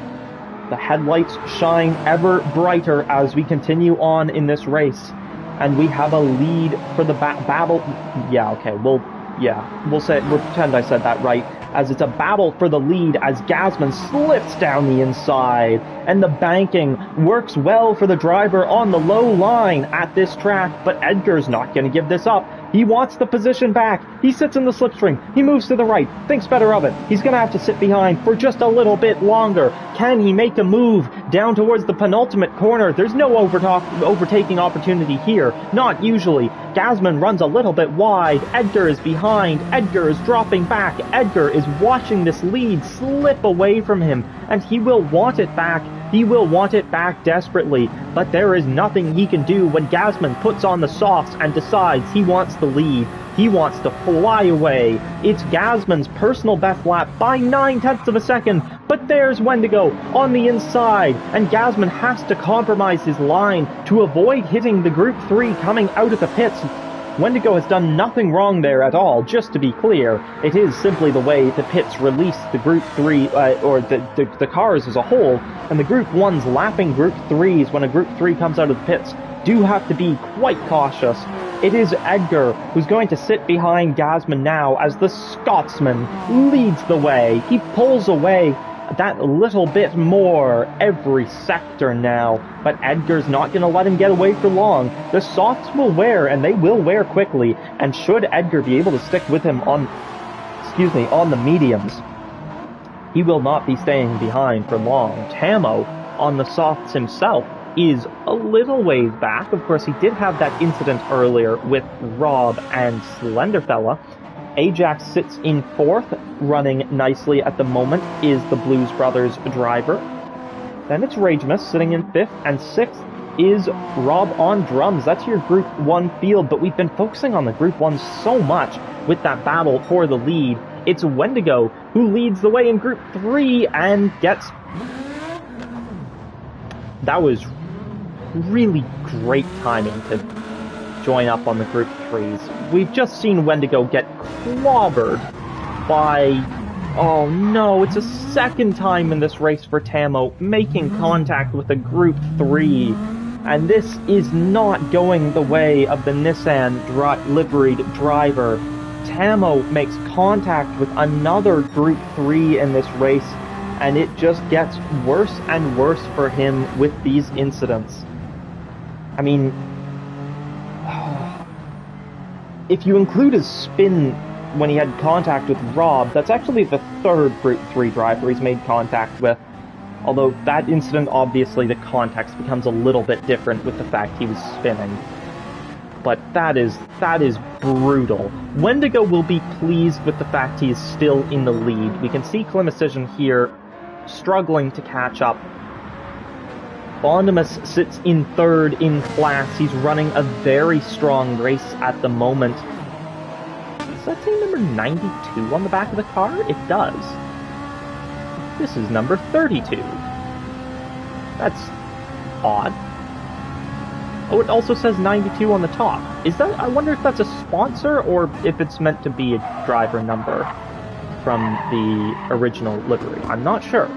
The headlights shine ever brighter as we continue on in this race. And we have a lead for the battle. We'll pretend I said that right, as it's a battle for the lead as Gasman slips down the inside, and the banking works well for the driver on the low line at this track, but Edgar's not going to give this up. He wants the position back. He sits in the slipstream. He moves to the right, thinks better of it. He's going to have to sit behind for just a little bit longer. Can he make a move down towards the penultimate corner? There's no overtaking opportunity here. Not usually. Gasman runs a little bit wide. Edgar is behind. Edgar is dropping back. Edgar is watching this lead slip away from him, and he will want it back. He will want it back desperately, but there is nothing he can do when Gasman puts on the softs and decides he wants the lead. He wants to fly away. It's Gasman's personal best lap by 9/10 of a second, but there's Wendigo on the inside, and Gasman has to compromise his line to avoid hitting the Group 3 coming out of the pits. Wendigo has done nothing wrong there at all, just to be clear. It is simply the way the pits release the Group 3, or the cars as a whole, and the Group 1s lapping Group 3s when a Group 3 comes out of the pits do have to be quite cautious. It is Edgar who's going to sit behind Gasman now as the Scotsman leads the way. He pulls away that little bit more every sector now, but Edgar's not going to let him get away for long. The softs will wear, and they will wear quickly, and should Edgar be able to stick with him on the mediums, He will not be staying behind for long. Tamo, on the softs himself, is a little ways back. Of course, he did have that incident earlier with Rob and Slenderfella. Ajax sits in 4th, running nicely at the moment, is the Blues Brothers driver. Then it's Ragemus sitting in 5th, and 6th is Rob on drums. That's your Group 1 field, but we've been focusing on the Group 1 so much with that battle for the lead. It's Wendigo who leads the way in Group 3 and gets... That was really great timing to join up on the Group 3s. We've just seen Wendigo get clobbered by... Oh no, it's a second time in this race for Tamo making contact with a Group 3. And this is not going the way of the Nissan liveried driver. Tamo makes contact with another Group 3 in this race, and it just gets worse and worse for him with these incidents. I mean, if you include his spin when he had contact with Rob, that's actually the 3rd Group 3 driver he's made contact with. Although that incident, obviously, the context becomes a little bit different with the fact he was spinning. But that is brutal. Wendigo will be pleased with the fact he is still in the lead. We can see Climicision here struggling to catch up. Bondimus sits in 3rd in class. He's running a very strong race at the moment. Does that say number 92 on the back of the car? It does. This is number 32. That's odd. Oh, it also says 92 on the top. Is that... I wonder if that's a sponsor or if it's meant to be a driver number from the original livery. I'm not sure.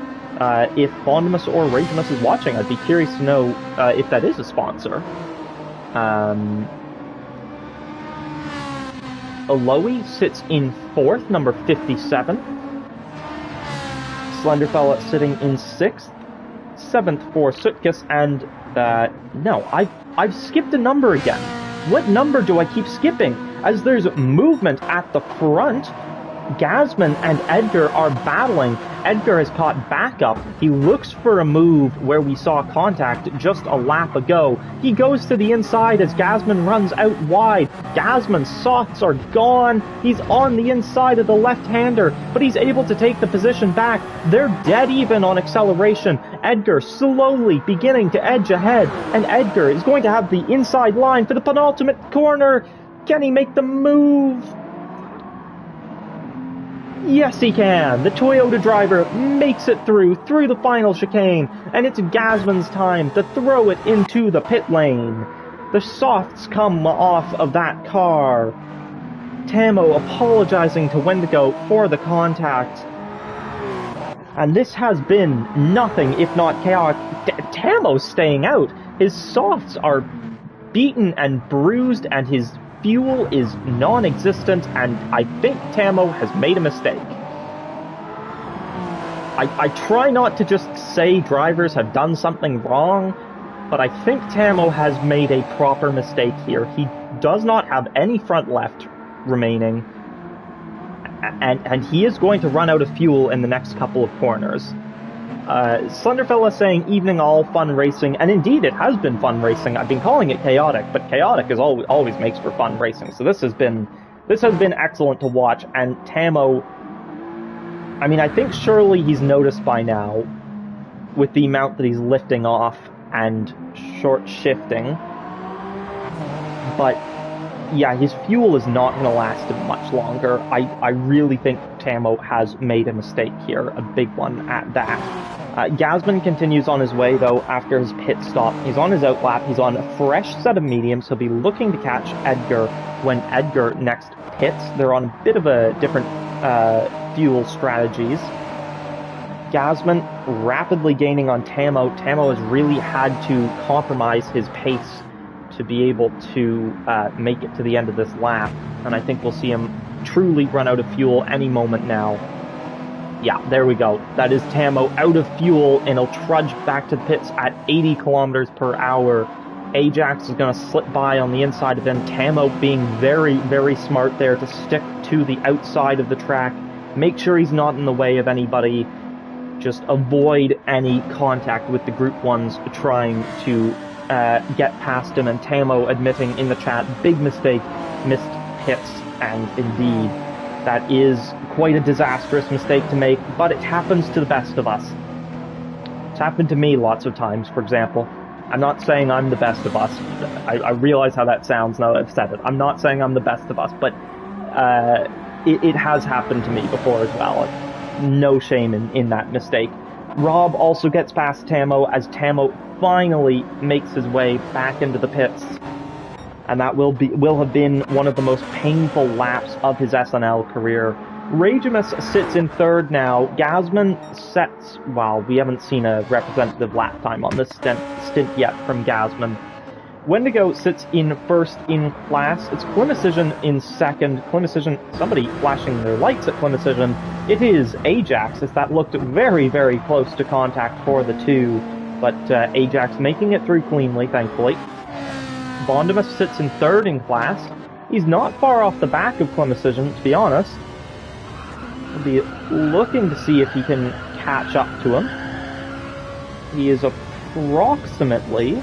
If Bondimus or Ragemus is watching, I'd be curious to know if that is a sponsor. Aloe sits in 4th, number 57. Slenderfella sitting in 6th, 7th for Sutkus, and no, I've skipped a number again. What number do I keep skipping? As there's movement at the front, Gasman and Edgar are battling. Edgar has caught backup. He looks for a move where we saw contact just a lap ago. He goes to the inside as Gasman runs out wide. Gasman's softs are gone. He's on the inside of the left-hander, but he's able to take the position back. They're dead even on acceleration. Edgar slowly beginning to edge ahead, and Edgar is going to have the inside line for the penultimate corner. Can he make the move? Yes, he can! The Toyota driver makes it through the final chicane, and it's Gasman's time to throw it into the pit lane. The softs come off of that car. Tamo apologizing to Wendigo for the contact. And this has been nothing if not chaotic. Tamo's staying out. His softs are beaten and bruised, and his fuel is non-existent, and I think Tamo has made a mistake. I try not to just say drivers have done something wrong, but I think Tamo has made a proper mistake here. He does not have any front left remaining, and he is going to run out of fuel in the next couple of corners. Slenderfella saying evening all, fun racing, and indeed it has been fun racing. I've been calling it chaotic, but chaotic is always makes for fun racing. So this has been excellent to watch, and Tamo, I mean, I think surely he's noticed by now with the amount that he's lifting off and short shifting. But yeah, his fuel is not going to last much longer. I really think Tamo has made a mistake here, a big one at that. Gasman continues on his way, though, after his pit stop. He's on his outlap. He's on a fresh set of mediums. He'll be looking to catch Edgar when Edgar next pits. They're on a bit of a different fuel strategies. Gasman rapidly gaining on Tamo. Tamo has really had to compromise his pace to be able to make it to the end of this lap, and I think we'll see him truly run out of fuel any moment now. Yeah, there we go. That is Tamo out of fuel, and he'll trudge back to the pits at 80 kilometers per hour. Ajax is going to slip by on the inside of him. Tamo being very, very smart there to stick to the outside of the track, make sure he's not in the way of anybody, just avoid any contact with the Group 1s trying to get past him, and Tamo admitting in the chat, big mistake, missed hits, and indeed, that is quite a disastrous mistake to make, but it happens to the best of us. It's happened to me lots of times, for example. I'm not saying I'm the best of us. I realize how that sounds now that I've said it. I'm not saying I'm the best of us, but it has happened to me before as well. No shame in that mistake. Rob also gets past Tamo as Tamo finally makes his way back into the pits. And that will have been one of the most painful laps of his SNL career. Ragemus sits in third now. Gasman sets... Well, we haven't seen a representative lap time on this stint yet from Gasman. Wendigo sits in first in class. It's Climicision in second. Climicision... Somebody flashing their lights at Climicision. It is Ajax, as that looked very, very close to contact for the two. But Ajax making it through cleanly, thankfully. Bondimus sits in third in class. He's not far off the back of Climicision, to be honest. We'll be looking to see if he can catch up to him. He is approximately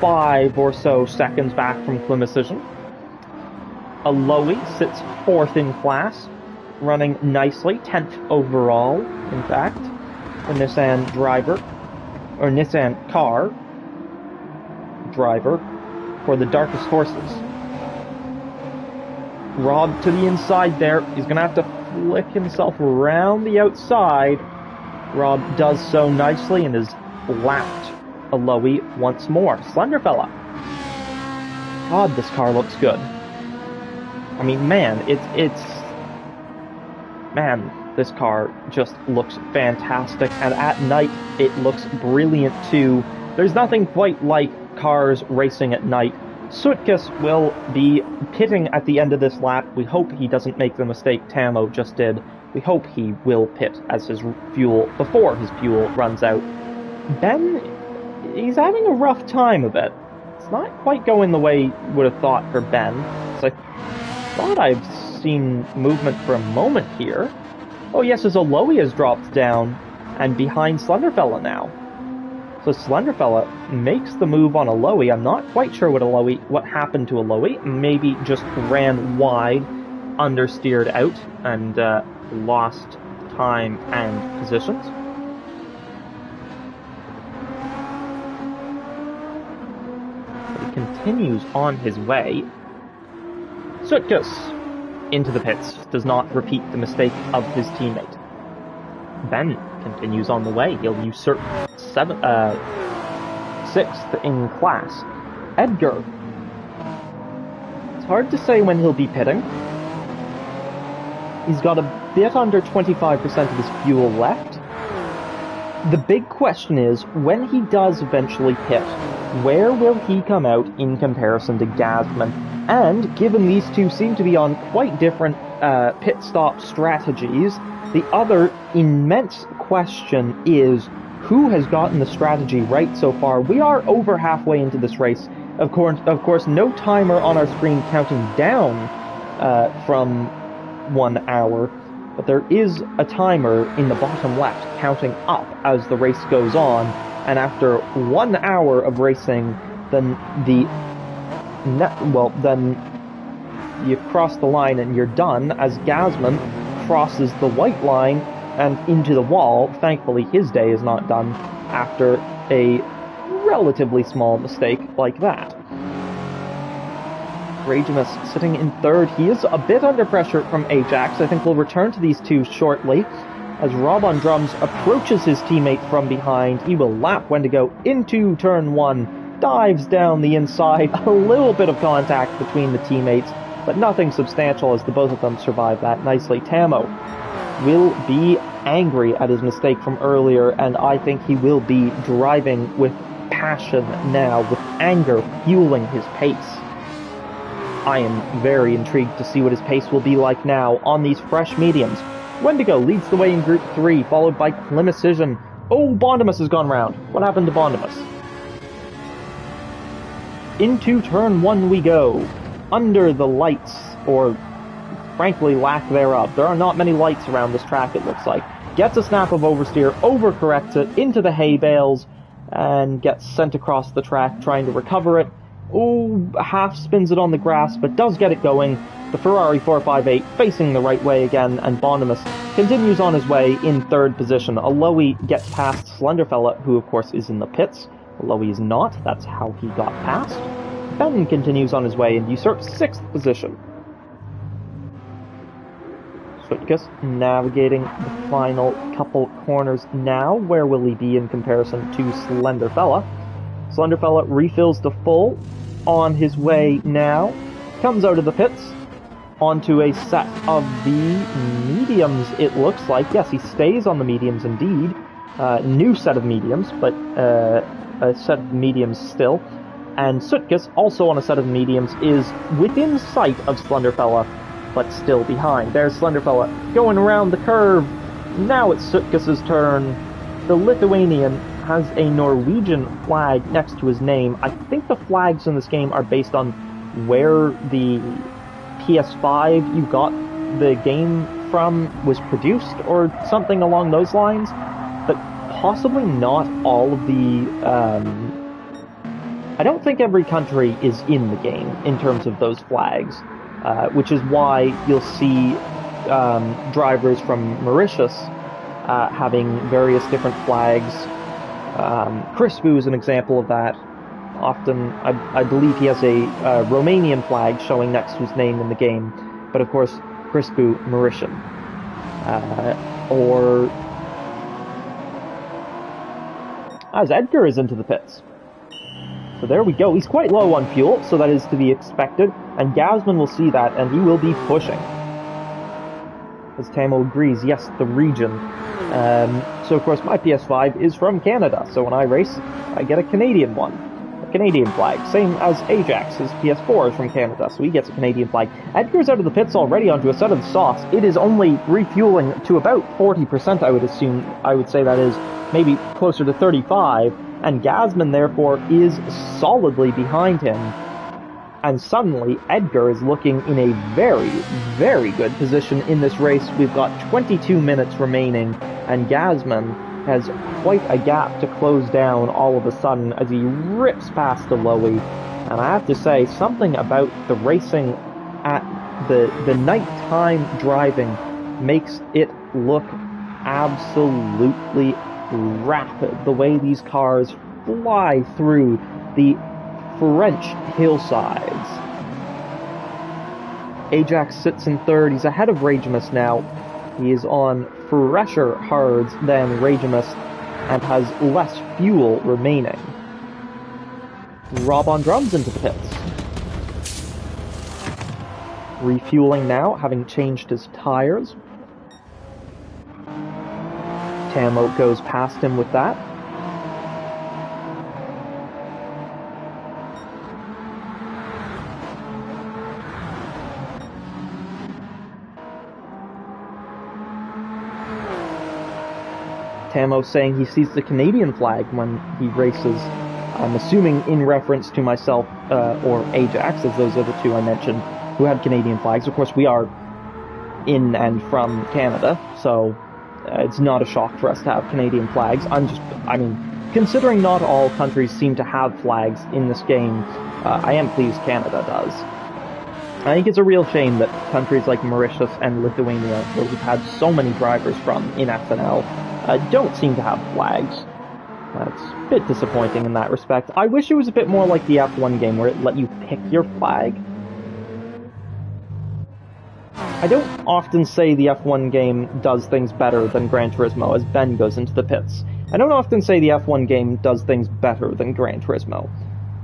5 or so seconds back from Climicision. Aloe sits fourth in class, running nicely, 10th overall, in fact. The Nissan driver, or Nissan car driver for the Darkest Horses. Rob to the inside there. He's going to have to flick himself around the outside. Rob does so nicely and is lapped Aloe once more. Slenderfella. God, this car looks good. I mean, man, man, this car just looks fantastic, and at night it looks brilliant too. There's nothing quite like cars racing at night. Sutkus will be pitting at the end of this lap. We hope he doesn't make the mistake Tamo just did. We hope he will pit as his fuel, before his fuel runs out. Ben, he's having a rough time of it. It's not quite going the way you would have thought for Ben. So I thought I've seen movement for a moment here. Oh yes, as Aloe has dropped down and behind Slenderfella now. So Slenderfella makes the move on Aloe. I'm not quite sure what happened to Aloe. Maybe just ran wide, understeered out, and lost time and positions. But he continues on his way. Sutkus into the pits. Does not repeat the mistake of his teammate. Ben continues on the way. He'll usurp 6th in class. Edgar. It's hard to say when he'll be pitting. He's got a bit under 25% of his fuel left. The big question is, when he does eventually pit, where will he come out in comparison to Gasman? And, given these two seem to be on quite different pit stop strategies, the other immense question is, who has gotten the strategy right so far? We are over halfway into this race. Of course, no timer on our screen counting down from 1 hour, but there is a timer in the bottom left counting up as the race goes on, and after 1 hour of racing, then then you cross the line and you're done, as Gasman crosses the white line and into the wall. Thankfully, his day is not done after a relatively small mistake like that. Ragemus sitting in third. He is a bit under pressure from Ajax. I think we'll return to these two shortly. As Rob on drums approaches his teammate from behind, he will lap Wendigo into turn 1, dives down the inside. A little bit of contact between the teammates, but nothing substantial as the both of them survive that nicely. Tamo will be angry at his mistake from earlier, and I think he will be driving with passion now, with anger fueling his pace. I am very intrigued to see what his pace will be like now on these fresh mediums. Wendigo leads the way in Group 3, followed by Climicision. Oh, Bondimus has gone round. What happened to Bondimus? Into turn 1 we go. Under the lights, or frankly, lack thereof. There are not many lights around this track, it looks like. Gets a snap of oversteer, overcorrects it into the hay bales, and gets sent across the track trying to recover it. Ooh, half spins it on the grass, but does get it going. The Ferrari 458 facing the right way again, and Bonimus continues on his way in third position. Aloe gets past Slenderfella, who of course is in the pits. Aloe is not, that's how he got past. Ben continues on his way and usurps 6th position. Sutkus navigating the final couple corners now. Where will he be in comparison to Slenderfella? Slenderfella refills to full on his way now. Comes out of the pits onto a set of the mediums, it looks like. Yes, he stays on the mediums indeed. New set of mediums, but a set of mediums still. And Sutkus, also on a set of mediums, is within sight of Slenderfella, but still behind. There's Slenderfella going around the curve. Now it's Sutkus' turn. The Lithuanian has a Norwegian flag next to his name. I think the flags in this game are based on where the PS5 you got the game from was produced, or something along those lines. But possibly not all of the... I don't think every country is in the game in terms of those flags. Which is why you'll see drivers from Mauritius having various different flags. Crispoo is an example of that. Often, I believe he has a Romanian flag showing next to his name in the game, but of course, Crispoo, Mauritian. As Edgar is into the pits. So there we go. He's quite low on fuel, so that is to be expected. And Gasman will see that, and he will be pushing. As Tamo agrees, yes, the region. So, of course, my PS5 is from Canada, so when I race, I get a Canadian one. A Canadian flag. Same as Ajax, his PS4 is from Canada, so he gets a Canadian flag. Edgar's out of the pits already onto a set of the softs. It is only refueling to about 40%, I would assume. I would say that is maybe closer to 35%. And Gasman, therefore, is solidly behind him. And suddenly, Edgar is looking in a very, very good position in this race. We've got 22 minutes remaining, and Gasman has quite a gap to close down all of a sudden as he rips past Aloe. And I have to say, something about the racing at the nighttime driving makes it look absolutely rapid. The way these cars fly through the French hillsides. Ajax sits in third. He's ahead of Ragemus now. He is on fresher hards than Ragemus and has less fuel remaining. Rob on drums into the pits. Refueling now, having changed his tires. Tamo goes past him with that. Tamo saying he sees the Canadian flag when he races. I'm assuming in reference to myself or Ajax, as those are the two I mentioned, who had Canadian flags. Of course, we are in and from Canada, so it's not a shock for us to have Canadian flags. Considering not all countries seem to have flags in this game, I am pleased Canada does. I think it's a real shame that countries like Mauritius and Lithuania, where we've had so many drivers from in SNL, don't seem to have flags. That's a bit disappointing in that respect. I wish it was a bit more like the F1 game, where it let you pick your flag. I don't often say the F1 game does things better than Gran Turismo, as Ben goes into the pits. I don't often say the F1 game does things better than Gran Turismo,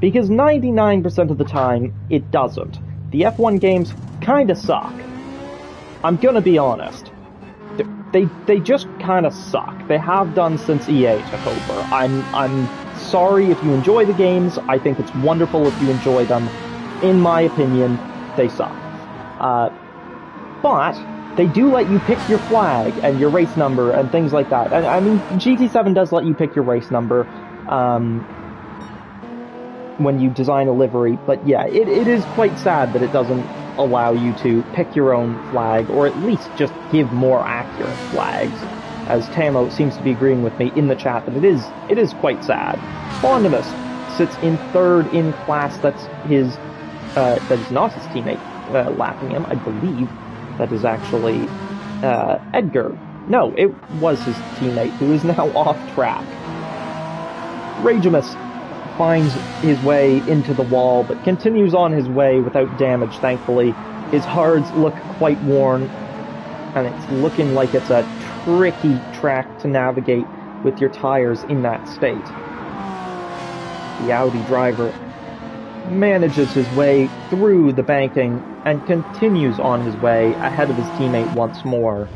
because 99% of the time, it doesn't. The F1 games kinda suck. I'm gonna be honest. They just kinda suck. They have done since EA took over. I'm sorry if you enjoy the games. I think it's wonderful if you enjoy them. In my opinion, they suck. But they do let you pick your flag and your race number and things like that. And, I mean, GT7 does let you pick your race number when you design a livery, but yeah, it is quite sad that it doesn't allow you to pick your own flag, or at least just give more accurate flags, as Tamo seems to be agreeing with me in the chat that it is quite sad. Bondimus sits in third in class. That's that is not his teammate lapping him. I believe that is actually Edgar. No, it was his teammate, who is now off track. Ragemus finds his way into the wall, but continues on his way without damage, thankfully. His hards look quite worn, and it's looking like it's a tricky track to navigate with your tires in that state. The Audi driver manages his way through the banking and continues on his way ahead of his teammate once more,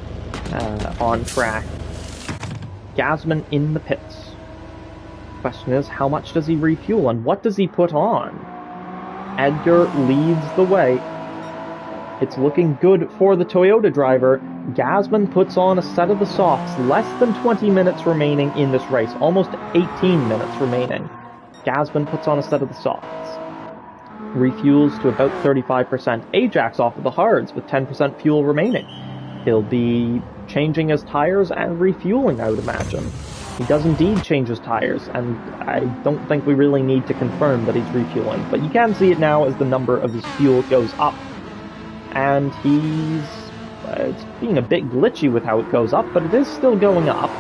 on track. Gasman in the pits. Question is, how much does he refuel and what does he put on? Edgar leads the way. It's looking good for the Toyota driver. Gasman puts on a set of the softs. Less than 20 minutes remaining in this race. Almost 18 minutes remaining. Gasman puts on a set of the softs. Refuels to about 35%. Ajax off of the hards with 10% fuel remaining. He'll be changing his tires and refueling, I would imagine. He does indeed change his tires, and I don't think we really need to confirm that he's refueling, but you can see it now as the number of his fuel goes up. And it's being a bit glitchy with how it goes up, but it is still going up.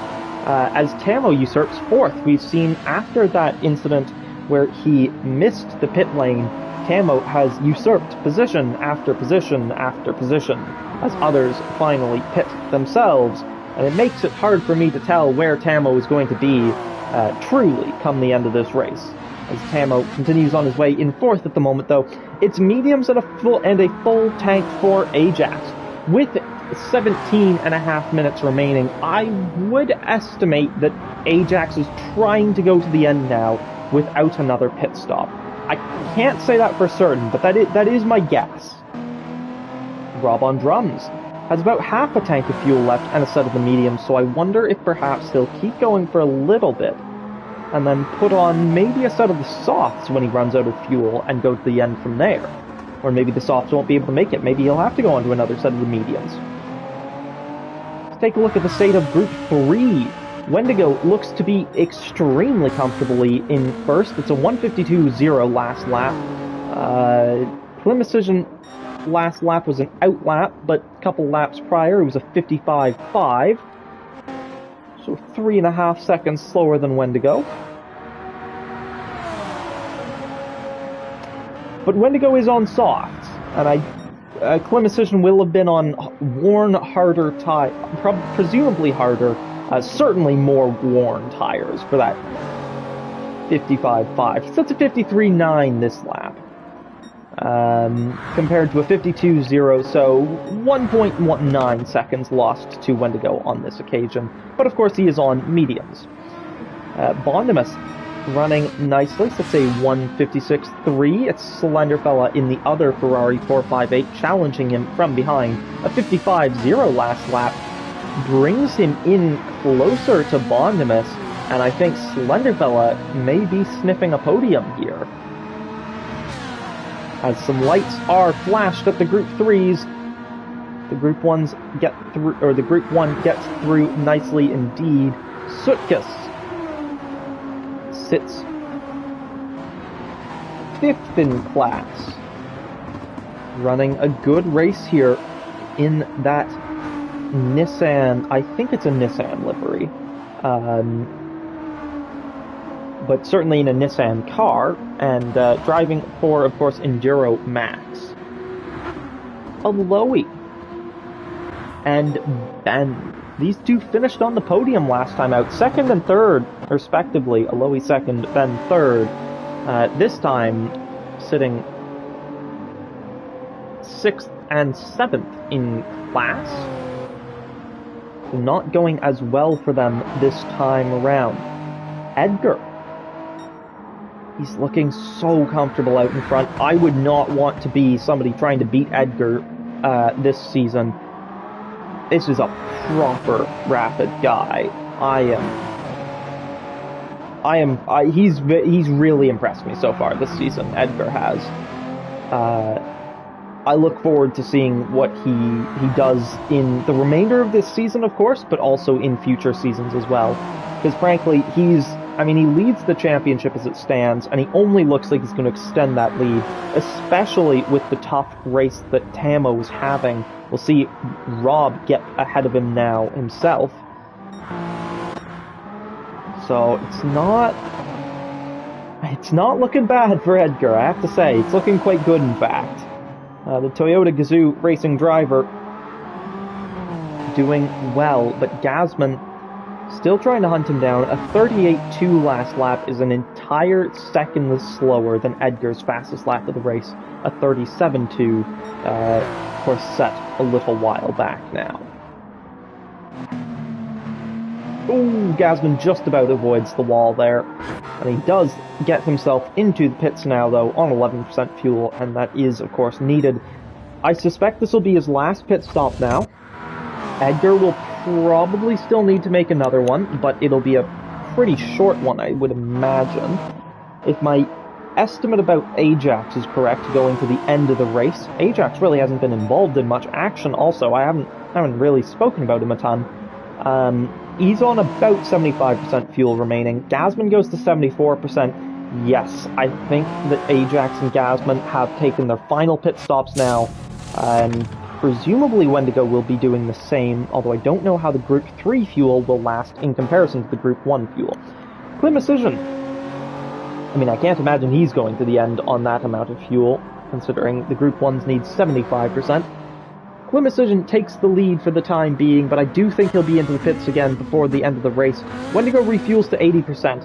As Tamo usurps fourth, we've seen after that incident where he missed the pit lane, Tamo has usurped position after position after position, as others finally pit themselves, and it makes it hard for me to tell where Tamo is going to be truly come the end of this race. As Tamo continues on his way in fourth at the moment, though, it's mediums and a full tank for Ajax. With 17.5 minutes remaining, I would estimate that Ajax is trying to go to the end now without another pit stop. I can't say that for certain, but that is my guess. Rob on drums has about half a tank of fuel left and a set of the mediums, so I wonder if perhaps he'll keep going for a little bit and then put on maybe a set of the softs when he runs out of fuel and go to the end from there. Or maybe the softs won't be able to make it. Maybe he'll have to go on to another set of the mediums. Let's take a look at the state of Group 3. Wendigo looks to be extremely comfortably in first. It's a 1:52.0 last lap. Precision last lap was an out lap, but a couple laps prior it was a 55.5. So 3.5 seconds slower than Wendigo. But Wendigo is on softs, and Clemicision will have been on worn, harder tires, presumably harder, certainly more worn tires for that 55.5. So that's a 53.9 this lap, compared to a 52.0, so 1.19 seconds lost to Wendigo on this occasion. But of course he is on mediums. Bondimus running nicely, so it's a 1:56.3. It's Slenderfella in the other Ferrari 458 challenging him from behind. A 55.0 last lap brings him in closer to Bondimus, and I think Slenderfella may be sniffing a podium here. As some lights are flashed at the Group 3s, the Group 1s get through, or the Group 1 gets through nicely indeed. Sutkus sits fifth in class, running a good race here in that Nissan, I think it's a Nissan livery, but certainly in a Nissan car, and driving for, of course, Enduro Max. Aloe and Ben. These two finished on the podium last time out, second and third, respectively. Aloe second, Ben third. This time, sitting sixth and seventh in class. So not going as well for them this time around. Edgar. He's looking so comfortable out in front. I would not want to be somebody trying to beat Edgar this season. This is a proper rapid guy. He's really impressed me so far this season, Edgar has. I look forward to seeing what he does in the remainder of this season, of course, but also in future seasons as well. Because frankly, he leads the championship as it stands, and he only looks like he's going to extend that lead, especially with the tough race that Tamo is having. We'll see Rob get ahead of him now himself. So it's not looking bad for Edgar, I have to say. It's looking quite good, in fact. The Toyota Gazoo racing driver doing well, but Gasman still trying to hunt him down. A 38.2 last lap is an entire second slower than Edgar's fastest lap of the race. A 37.2, of course, set a little while back now. Ooh, Gasman just about avoids the wall there. And he does get himself into the pits now, though, on 11% fuel, and that is, of course, needed. I suspect this will be his last pit stop now. Edgar will probably still need to make another one, but it'll be a pretty short one, I would imagine. If my estimate about Ajax is correct, going to the end of the race, Ajax really hasn't been involved in much action also. I haven't really spoken about him a ton. He's on about 75% fuel remaining. Gasman goes to 74%. Yes, I think that Ajax and Gasman have taken their final pit stops now. Presumably Wendigo will be doing the same, although I don't know how the Group 3 fuel will last in comparison to the Group 1 fuel. Climicision. I mean, I can't imagine he's going to the end on that amount of fuel, considering the Group 1s need 75%. Climicision takes the lead for the time being, but I do think he'll be into the pits again before the end of the race. Wendigo refuels to 80%.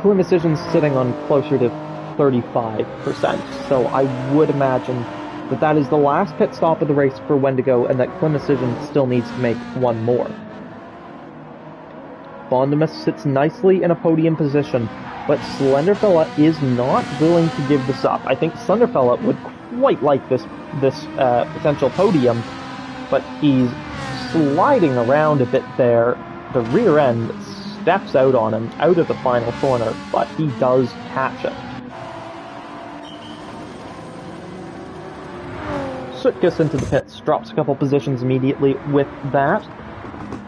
Climicision's sitting on closer to 35%, so I would imagine that that is the last pit stop of the race for Wendigo, and that Climicision still needs to make one more. Bondimus sits nicely in a podium position, but Slenderfella is not willing to give this up. I think Slenderfella would quite like this potential podium, but he's sliding around a bit there. The rear end steps out on him out of the final corner, but he does catch it. Sutkus into the pits, drops a couple positions immediately with that,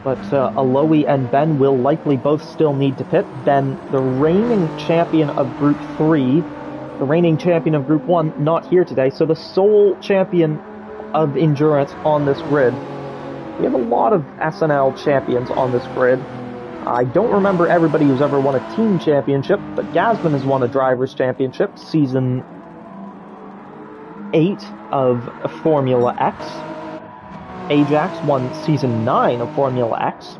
but Aloe and Ben will likely both still need to pit. Ben, the reigning champion of Group 3, the reigning champion of Group 1, not here today, so the sole champion of endurance on this grid. We have a lot of SNL champions on this grid. I don't remember everybody who's ever won a team championship, but Gasman has won a driver's championship, Season 8 of Formula X. Ajax won Season 9 of Formula X.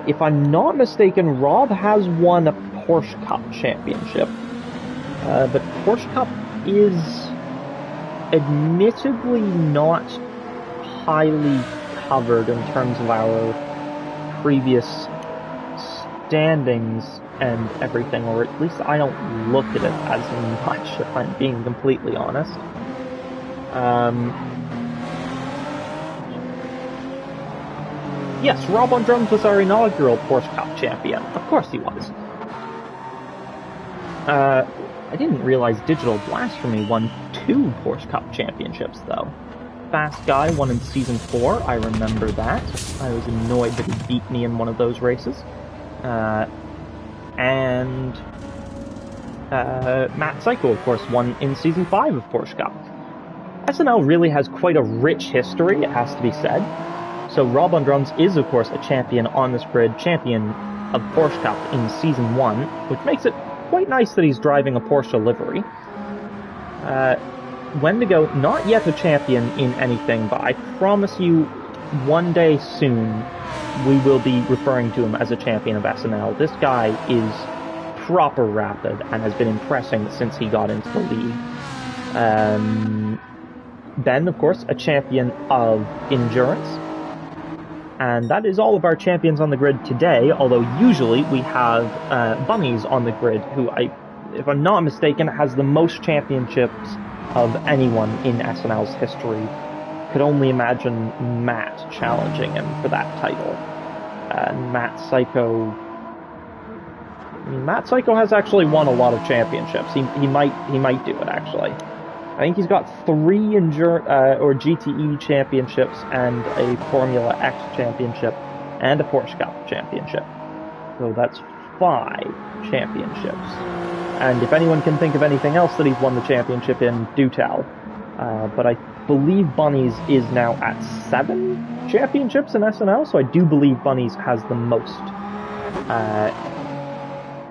If I'm not mistaken, Rob has won a Porsche Cup championship. But Porsche Cup is admittedly not highly covered in terms of our previous standings and everything, or at least I don't look at it as much, if I'm being completely honest. Yes, Rob on drums was our inaugural Porsche Cup champion. Of course he was. I didn't realize Digital Blasphemy won 2 Porsche Cup championships, though. Fast Guy won in Season 4, I remember that. I was annoyed that he beat me in one of those races. And Matt Psycho, of course, won in Season 5 of Porsche Cup. SNL really has quite a rich history, it has to be said. So Rob on Drums is, of course, a champion on this grid, champion of Porsche Cup in Season 1, which makes it quite nice that he's driving a Porsche livery. Wendigo, not yet a champion in anything, but I promise you, one day soon, we will be referring to him as a champion of SNL. This guy is proper rapid and has been impressing since he got into the league. Ben, of course, a champion of endurance. And that is all of our champions on the grid today, although usually we have Bunnies on the grid, who, if I'm not mistaken, has the most championships of anyone in SNL's history. Could only imagine Matt challenging him for that title. Matt Psycho has actually won a lot of championships. He might do it, actually. think he's got 3 or GTE championships and a Formula X championship and a Porsche Cup championship. So that's 5 championships. And if anyone can think of anything else that he's won the championship in, do tell. But I believe Bunnies is now at 7 championships in SNL, so I do believe Bunnies has the most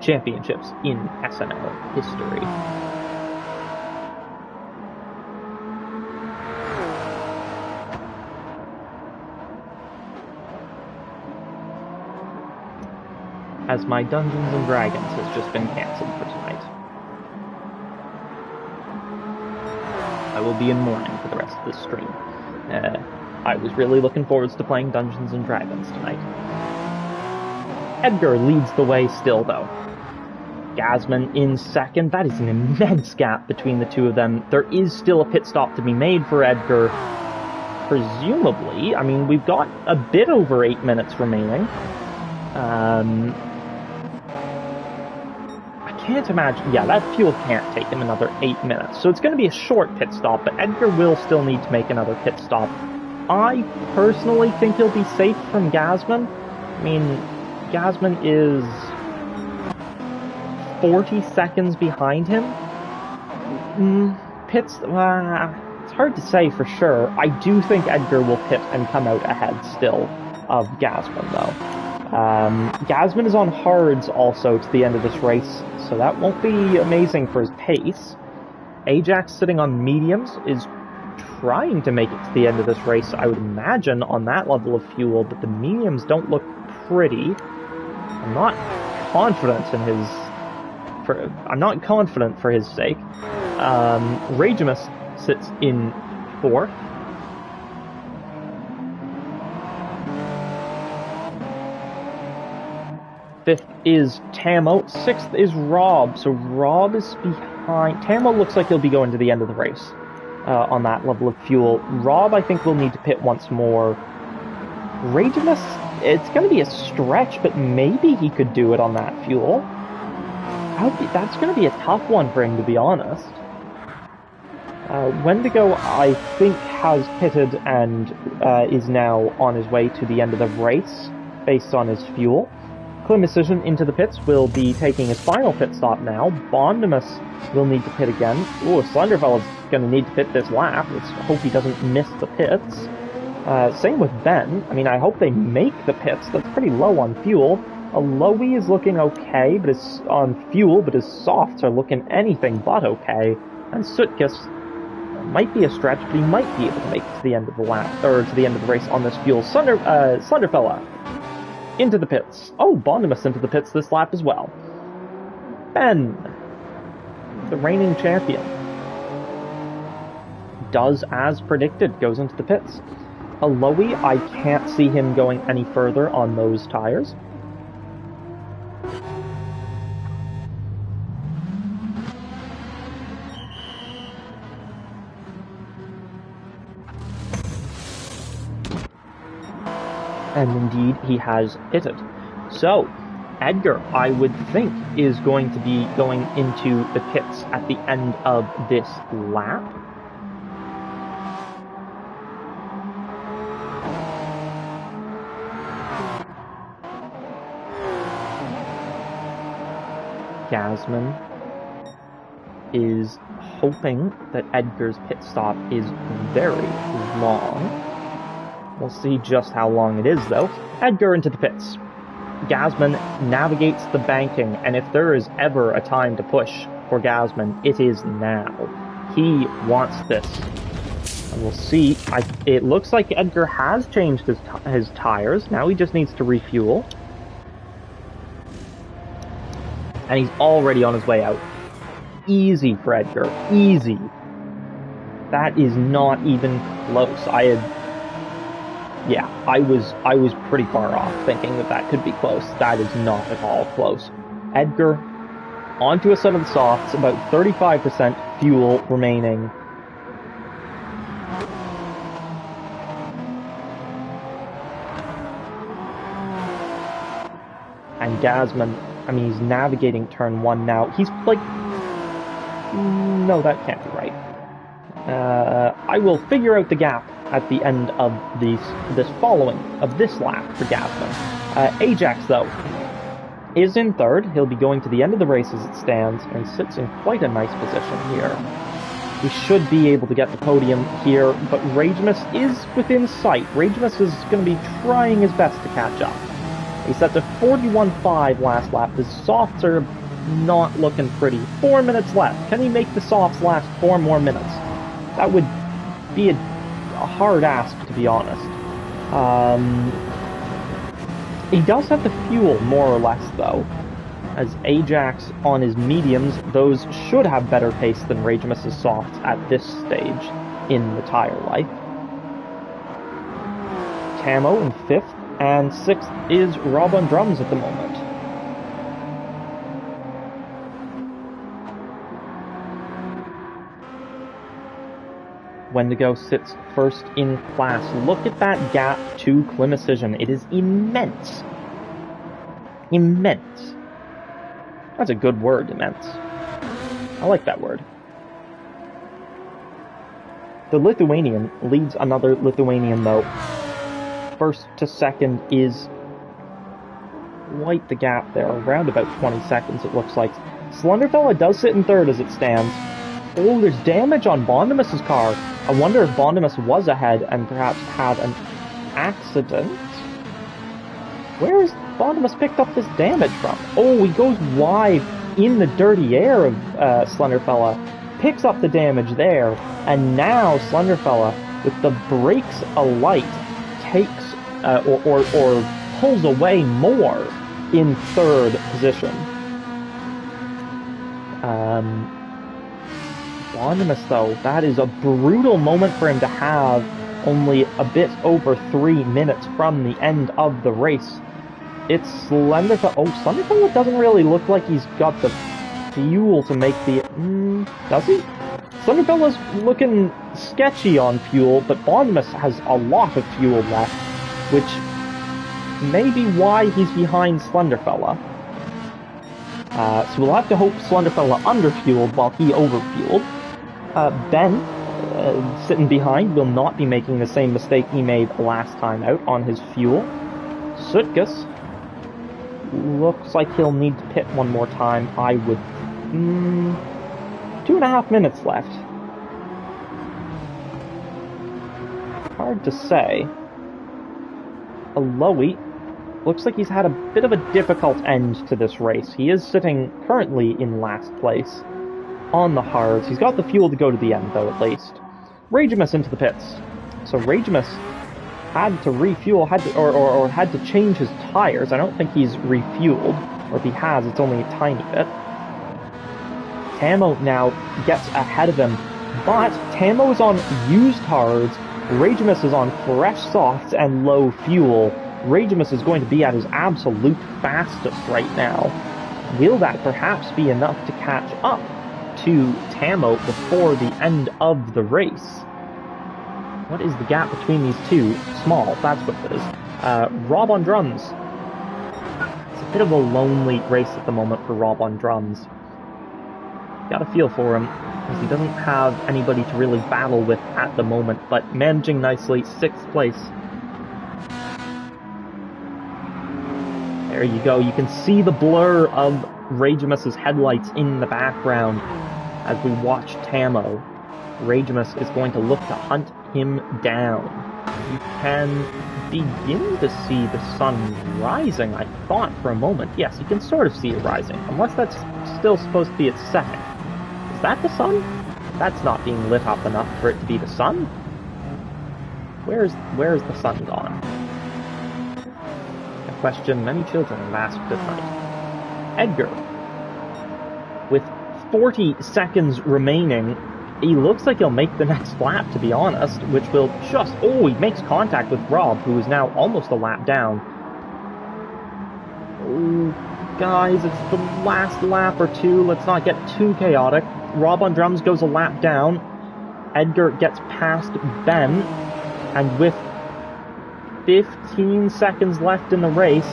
championships in SNL history. As my Dungeons and Dragons has just been cancelled for tonight. I will be in mourning for the rest of this stream. I was really looking forward to playing Dungeons and Dragons tonight. Edgar leads the way still, though. Gasman in second. That is an immense gap between the two of them. There is still a pit stop to be made for Edgar. Presumably. I mean, we've got a bit over 8 minutes remaining. I can't imagine. Yeah, that fuel can't take him another 8 minutes. So it's going to be a short pit stop, but Edgar will still need to make another pit stop. I personally think he'll be safe from Gasman. I mean, Gasman is 40 seconds behind him. It's hard to say for sure. I do think Edgar will pit and come out ahead still of Gasman, though. Gasman is on hards also to the end of this race, so that won't be amazing for his pace. Ajax sitting on mediums is trying to make it to the end of this race, I would imagine, on that level of fuel, but the mediums don't look pretty. I'm not confident in his... I'm not confident for his sake. Ragimus sits in 4th. 5th is Tamo. 6th is Rob. So Rob is behind. Tamo looks like he'll be going to the end of the race on that level of fuel. Rob, I think, will need to pit once more. Ragimus, it's going to be a stretch, but maybe he could do it on that fuel. That's going to be a tough one for him, to be honest. Wendigo, I think, has pitted and is now on his way to the end of the race, based on his fuel. Climicision into the pits will be taking his final pit stop now. Bondimus will need to pit again. Ooh, Slenderfella's going to need to pit this lap. Let's hope he doesn't miss the pits. Same with Ben. I mean, I hope they make the pits. That's pretty low on fuel. Aloe is looking okay, but his on fuel, but his softs are looking anything but okay. And Sutkus might be a stretch, but he might be able to make it to the end of the lap, or to the end of the race on this fuel. Slenderfella into the pits. Oh, Bondimus into the pits this lap as well. Ben, the reigning champion, does as predicted, goes into the pits. Aloe, I can't see him going any further on those tires. And indeed, he has hit it. So, Edgar, I would think, is going to be going into the pits at the end of this lap. Gasman is hoping that Edgar's pit stop is very long. We'll see just how long it is, though. Edgar into the pits. Gasman navigates the banking, and if there is ever a time to push for Gasman, it is now. He wants this. And we'll see. It looks like Edgar has changed his tires. Now he just needs to refuel. And he's already on his way out. Easy for Edgar. Easy. That is not even close. I was pretty far off thinking that could be close. That is not at all close. Edgar onto a set of the softs, about 35% fuel remaining. And Gasman, I mean, he's navigating turn 1 now. He's like... No, that can't be right. I will figure out the gap at the end of this lap for Gasman. Ajax, though, is in third. He'll be going to the end of the race as it stands, and sits in quite a nice position here. We should be able to get the podium here, but Ragemus is within sight. Ragemus is going to be trying his best to catch up. He's set to 41.5 last lap. His softs are not looking pretty. 4 minutes left. Can he make the softs last 4 more minutes? That would be a hard ask, to be honest. He does have the fuel, more or less, though. As Ajax on his mediums, those should have better pace than Ragemus's softs at this stage in the tire life. Tamo in 5th, and 6th is Rob on drums at the moment. Wendigo sits first in class. Look at that gap to Climicision. It is immense. Immense. That's a good word, immense. I like that word. The Lithuanian leads another Lithuanian, though. First to second is quite the gap there, around about 20 seconds it looks like. Slenderfella does sit in third as it stands. Oh, there's damage on Bondimus's car. I wonder if Bondimus was ahead and perhaps had an accident. Where has Bondimus picked up this damage from? Oh, he goes wide in the dirty air of Slenderfella, picks up the damage there, and now Slenderfella, with the brakes alight, takes or pulls away more in third position. Bondimus, though, that is a brutal moment for him to have only a bit over 3 minutes from the end of the race. It's Slenderfella. Oh, Slenderfella doesn't really look like he's got the fuel to make the... does he? Slenderfella's looking sketchy on fuel, but Bondimus has a lot of fuel left, which may be why he's behind Slenderfella. So we'll have to hope Slenderfella underfueled while he overfueled. Ben, sitting behind, will not be making the same mistake he made last time out on his fuel. Sutkus looks like he'll need to pit one more time. I would... 2.5 minutes left. Hard to say. Aloe looks like he's had a bit of a difficult end to this race. He is sitting currently in last place on the hards. He's got the fuel to go to the end, though, at least. Ragemus into the pits. So Ragemus had to refuel, had to change his tires. I don't think he's refueled, or if he has, it's only a tiny bit. Tamo now gets ahead of him, but Tamo is on used hards, Ragemus is on fresh softs and low fuel. Ragemus is going to be at his absolute fastest right now. Will that perhaps be enough to catch up to Tamo before the end of the race? What is the gap between these two? Small, that's what it is. Rob on drums. It's a bit of a lonely race at the moment for Rob on drums. Got a feel for him, because he doesn't have anybody to really battle with at the moment, but managing nicely, 6th place. There you go, you can see the blur of Ragemus's headlights in the background as we watch Tamo. Ragemus is going to look to hunt him down. You can begin to see the sun rising, I thought, for a moment. Yes, you can sort of see it rising, unless that's still supposed to be its setting. Is that the sun? That's not being lit up enough for it to be the sun. Where's the sun gone? A question many children have asked at night. Edgar, with 40 seconds remaining, he looks like he'll make the next lap, to be honest, which will just... Oh, he makes contact with Rob, who is now almost a lap down. Oh, guys, it's the last lap or two. Let's not get too chaotic. Rob on drums goes a lap down. Edgar gets past Ben, and with 15 seconds left in the race,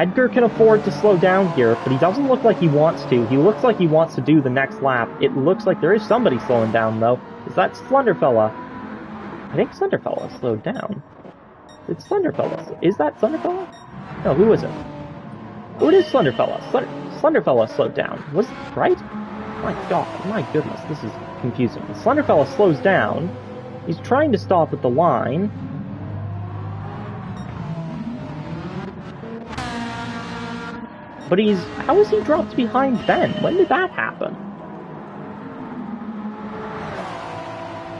Edgar can afford to slow down here, but he doesn't look like he wants to. He looks like he wants to do the next lap. It looks like there is somebody slowing down, though. Is that Slenderfella? I think Slenderfella slowed down. It's Slenderfella. Is that Slenderfella? No, who is it? Oh, it is Slenderfella. Slenderfella slowed down. Was it right? My god, my goodness, this is confusing. Slenderfella slows down. He's trying to stop at the line. But how is he dropped behind Ben? When did that happen?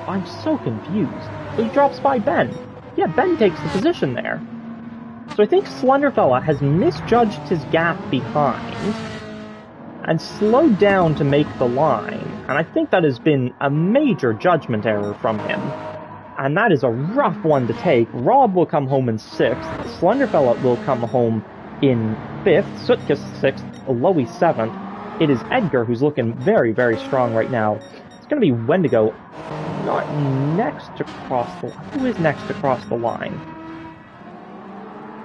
I'm so confused. So he drops by Ben. Yeah, Ben takes the position there. So I think Slenderfella has misjudged his gap behind and slowed down to make the line. And I think that has been a major judgment error from him. And that is a rough one to take. Rob will come home in 6th. Slenderfella will come home in 5th. Sutkus 6th. Lowy 7th. It is Edgar who's looking very, very strong right now. It's going to be Wendigo. Not next to cross the line. Who is next to cross the line?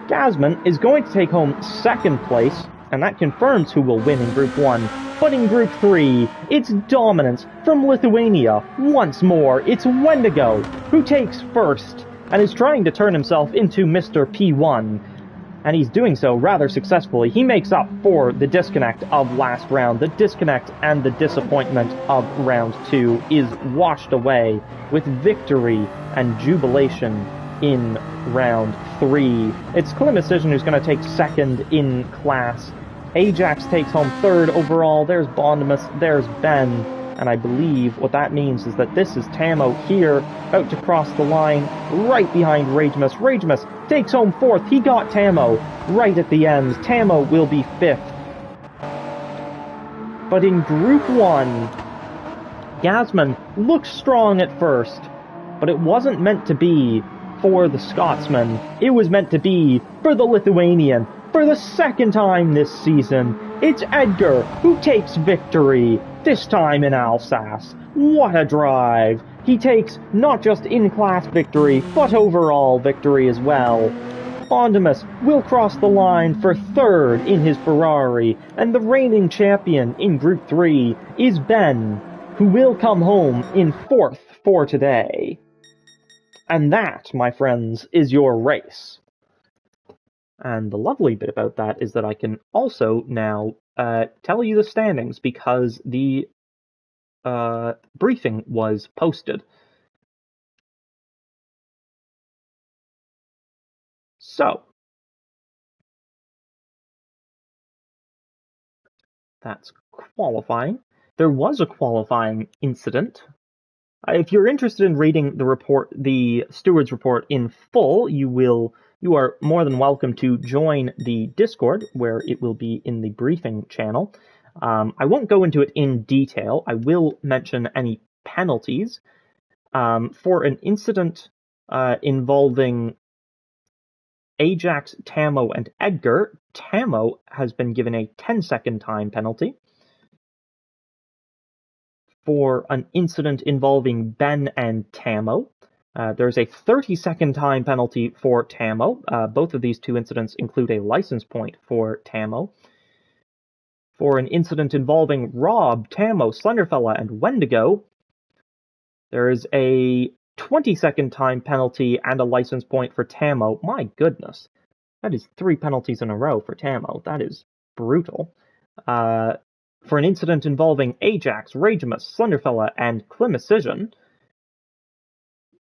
Gasman is going to take home 2nd place, and that confirms who will win in Group 1. But in Group 3, it's dominance from Lithuania. Once more, it's Wendigo, who takes 1st, and is trying to turn himself into Mr. P1. And he's doing so rather successfully. He makes up for the disconnect of last round. The disconnect and the disappointment of round 2 is washed away with victory and jubilation in round 3. It's Climicision who's going to take 2nd in class. Ajax takes home 3rd overall. There's Bondimus, there's Ben. And I believe what that means is that this is Tamo here, about to cross the line, right behind Ragemus. Ragemus takes home 4th. He got Tamo right at the end. Tamo will be 5th. But in Group 1, Gasman looks strong at first, but it wasn't meant to be for the Scotsman. It was meant to be for the Lithuanian. For the 2nd time this season, it's Edgar who takes victory, this time in Alsace. What a drive! He takes not just in-class victory, but overall victory as well. Bondimus will cross the line for 3rd in his Ferrari, and the reigning champion in Group 3 is Ben, who will come home in 4th for today. And that, my friends, is your race. And the lovely bit about that is that I can also now tell you the standings because the briefing was posted. So, that's qualifying. There was a qualifying incident. If you're interested in reading the report, the steward's report in full, you are more than welcome to join the Discord, where it will be in the briefing channel. I won't go into it in detail. I will mention any penalties. For an incident involving Ajax, Tamo, and Edgar, Tamo has been given a 10-second time penalty. For an incident involving Ben and Tamo, there's a 30-second time penalty for Tamo. Both of these two incidents include a license point for Tamo. For an incident involving Rob, Tamo, Slenderfella, and Wendigo, there is a 20-second time penalty and a license point for Tamo. My goodness, that is 3 penalties in a row for Tamo. That is brutal. For an incident involving Ajax, Ragemus, Slenderfella, and Climicision,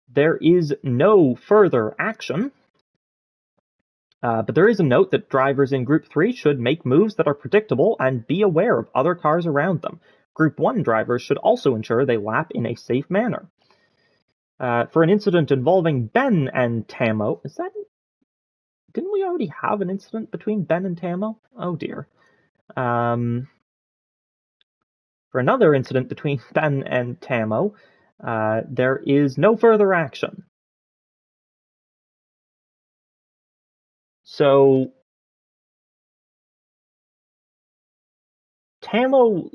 there is no further action. But there is a note that drivers in Group 3 should make moves that are predictable and be aware of other cars around them. Group 1 drivers should also ensure they lap in a safe manner. For an incident involving Ben and Tamo, didn't we already have an incident between Ben and Tamo? Oh dear. For another incident between Ben and Tamo, there is no further action. So, Tamo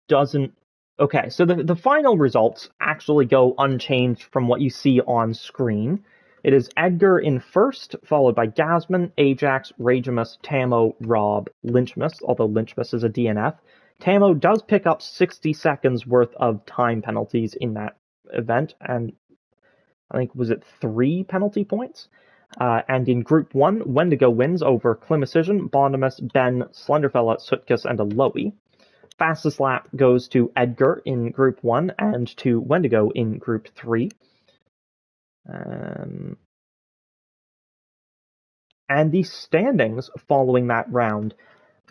doesn't... Okay, so the final results actually go unchanged from what you see on screen. It is Edgar in first, followed by Gasman, Ajax, Ragemus, Tamo, Rob, Lynchmus, although Lynchmus is a DNF. Tamo does pick up 60 seconds worth of time penalties in that event, and I think, was it 3 penalty points? And in Group 1, Wendigo wins over Climicision, Bondimus, Ben, Slenderfella, Sutkus, and Aloe. Fastest lap goes to Edgar in Group 1 and to Wendigo in Group 3. And the standings following that round.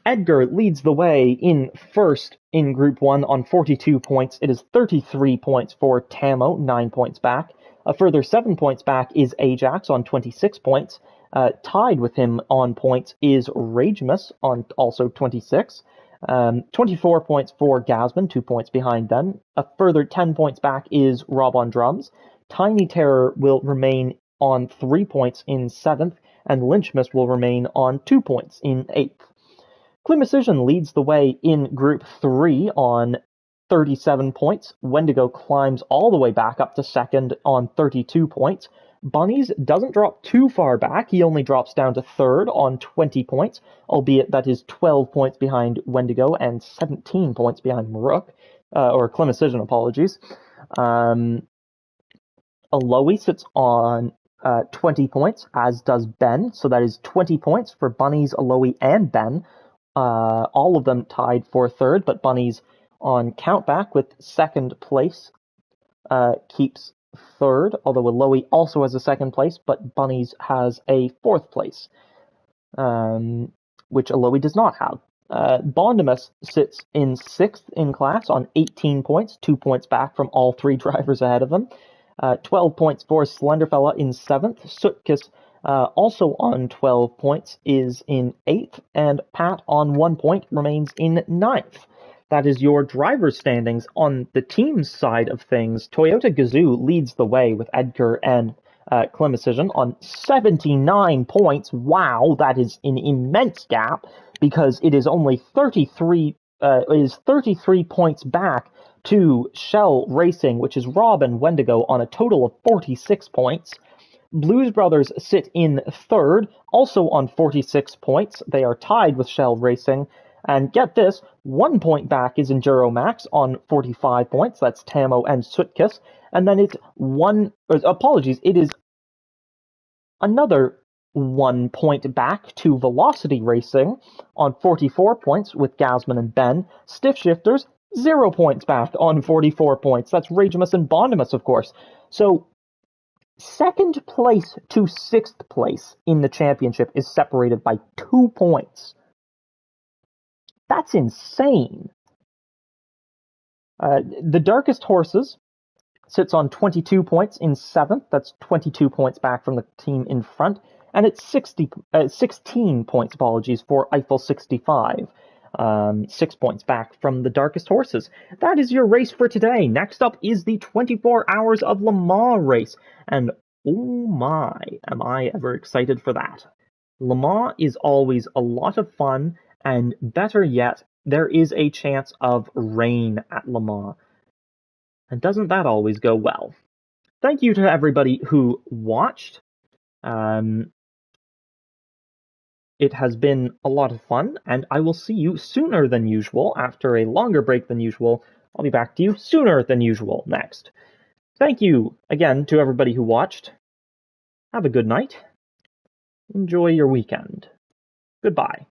Edgar leads the way in first in Group 1 on 42 points. It is 33 points for Tamo, 9 points back. A further 7 points back is Ajax on 26 points. Tied with him on points is Ragemus on also 26. 24 points for Gasman, 2 points behind them. A further 10 points back is Rob on drums. Tiny Terror will remain on 3 points in 7th, and Lynchmus will remain on 2 points in 8th. Climicision leads the way in Group 3 on 37 points. Wendigo climbs all the way back up to second on 32 points. Bunnies doesn't drop too far back. He only drops down to third on 20 points, albeit that is 12 points behind Wendigo and 17 points behind Maruk, or Climicision, apologies. Aloe sits on 20 points, as does Ben, so that is 20 points for Bunnies, Aloe, and Ben. All of them tied for third, but Bunnies on countback with second place keeps third, although Aloe also has a second place, but Bunnies has a fourth place, which Aloe does not have. Bondimus sits in sixth in class on 18 points, 2 points back from all 3 drivers ahead of him. 12 points for Slenderfella in 7th. Sutkus, also on 12 points, is in 8th, and Pat on 1 point remains in 9th. That is your driver's standings. On the team's side of things, Toyota Gazoo leads the way with Edgar and Climicision on 79 points. Wow, that is an immense gap, because it is only 33 points back to Shell Racing, which is Rob and Wendigo, on a total of 46 points. Blues Brothers sit in third, also on 46 points. They are tied with Shell Racing. And get this, 1 point back is Enduro Max on 45 points. That's Tamo and Sutkus. And then it's it is another 1 point back to Velocity Racing on 44 points with Gasman and Ben. Stiff Shifters, 0 points back on 44 points. That's Ragemus and Bondimus, of course. So, second place to 6th place in the championship is separated by 2 points. That's insane. The Darkest Horses sits on 22 points in 7th. That's 22 points back from the team in front. And it's 16 points, for Eiffel 65. 6 points back from the Darkest Horses. That is your race for today. Next up is the 24 Hours of Le Mans race. And oh my, am I ever excited for that. Le Mans is always a lot of fun, and better yet, there is a chance of rain at Le Mans. And doesn't that always go well? Thank you to everybody who watched. It has been a lot of fun, and I will see you sooner than usual. After a longer break than usual, I'll be back to you sooner than usual next. Thank you again to everybody who watched. Have a good night. Enjoy your weekend. Goodbye.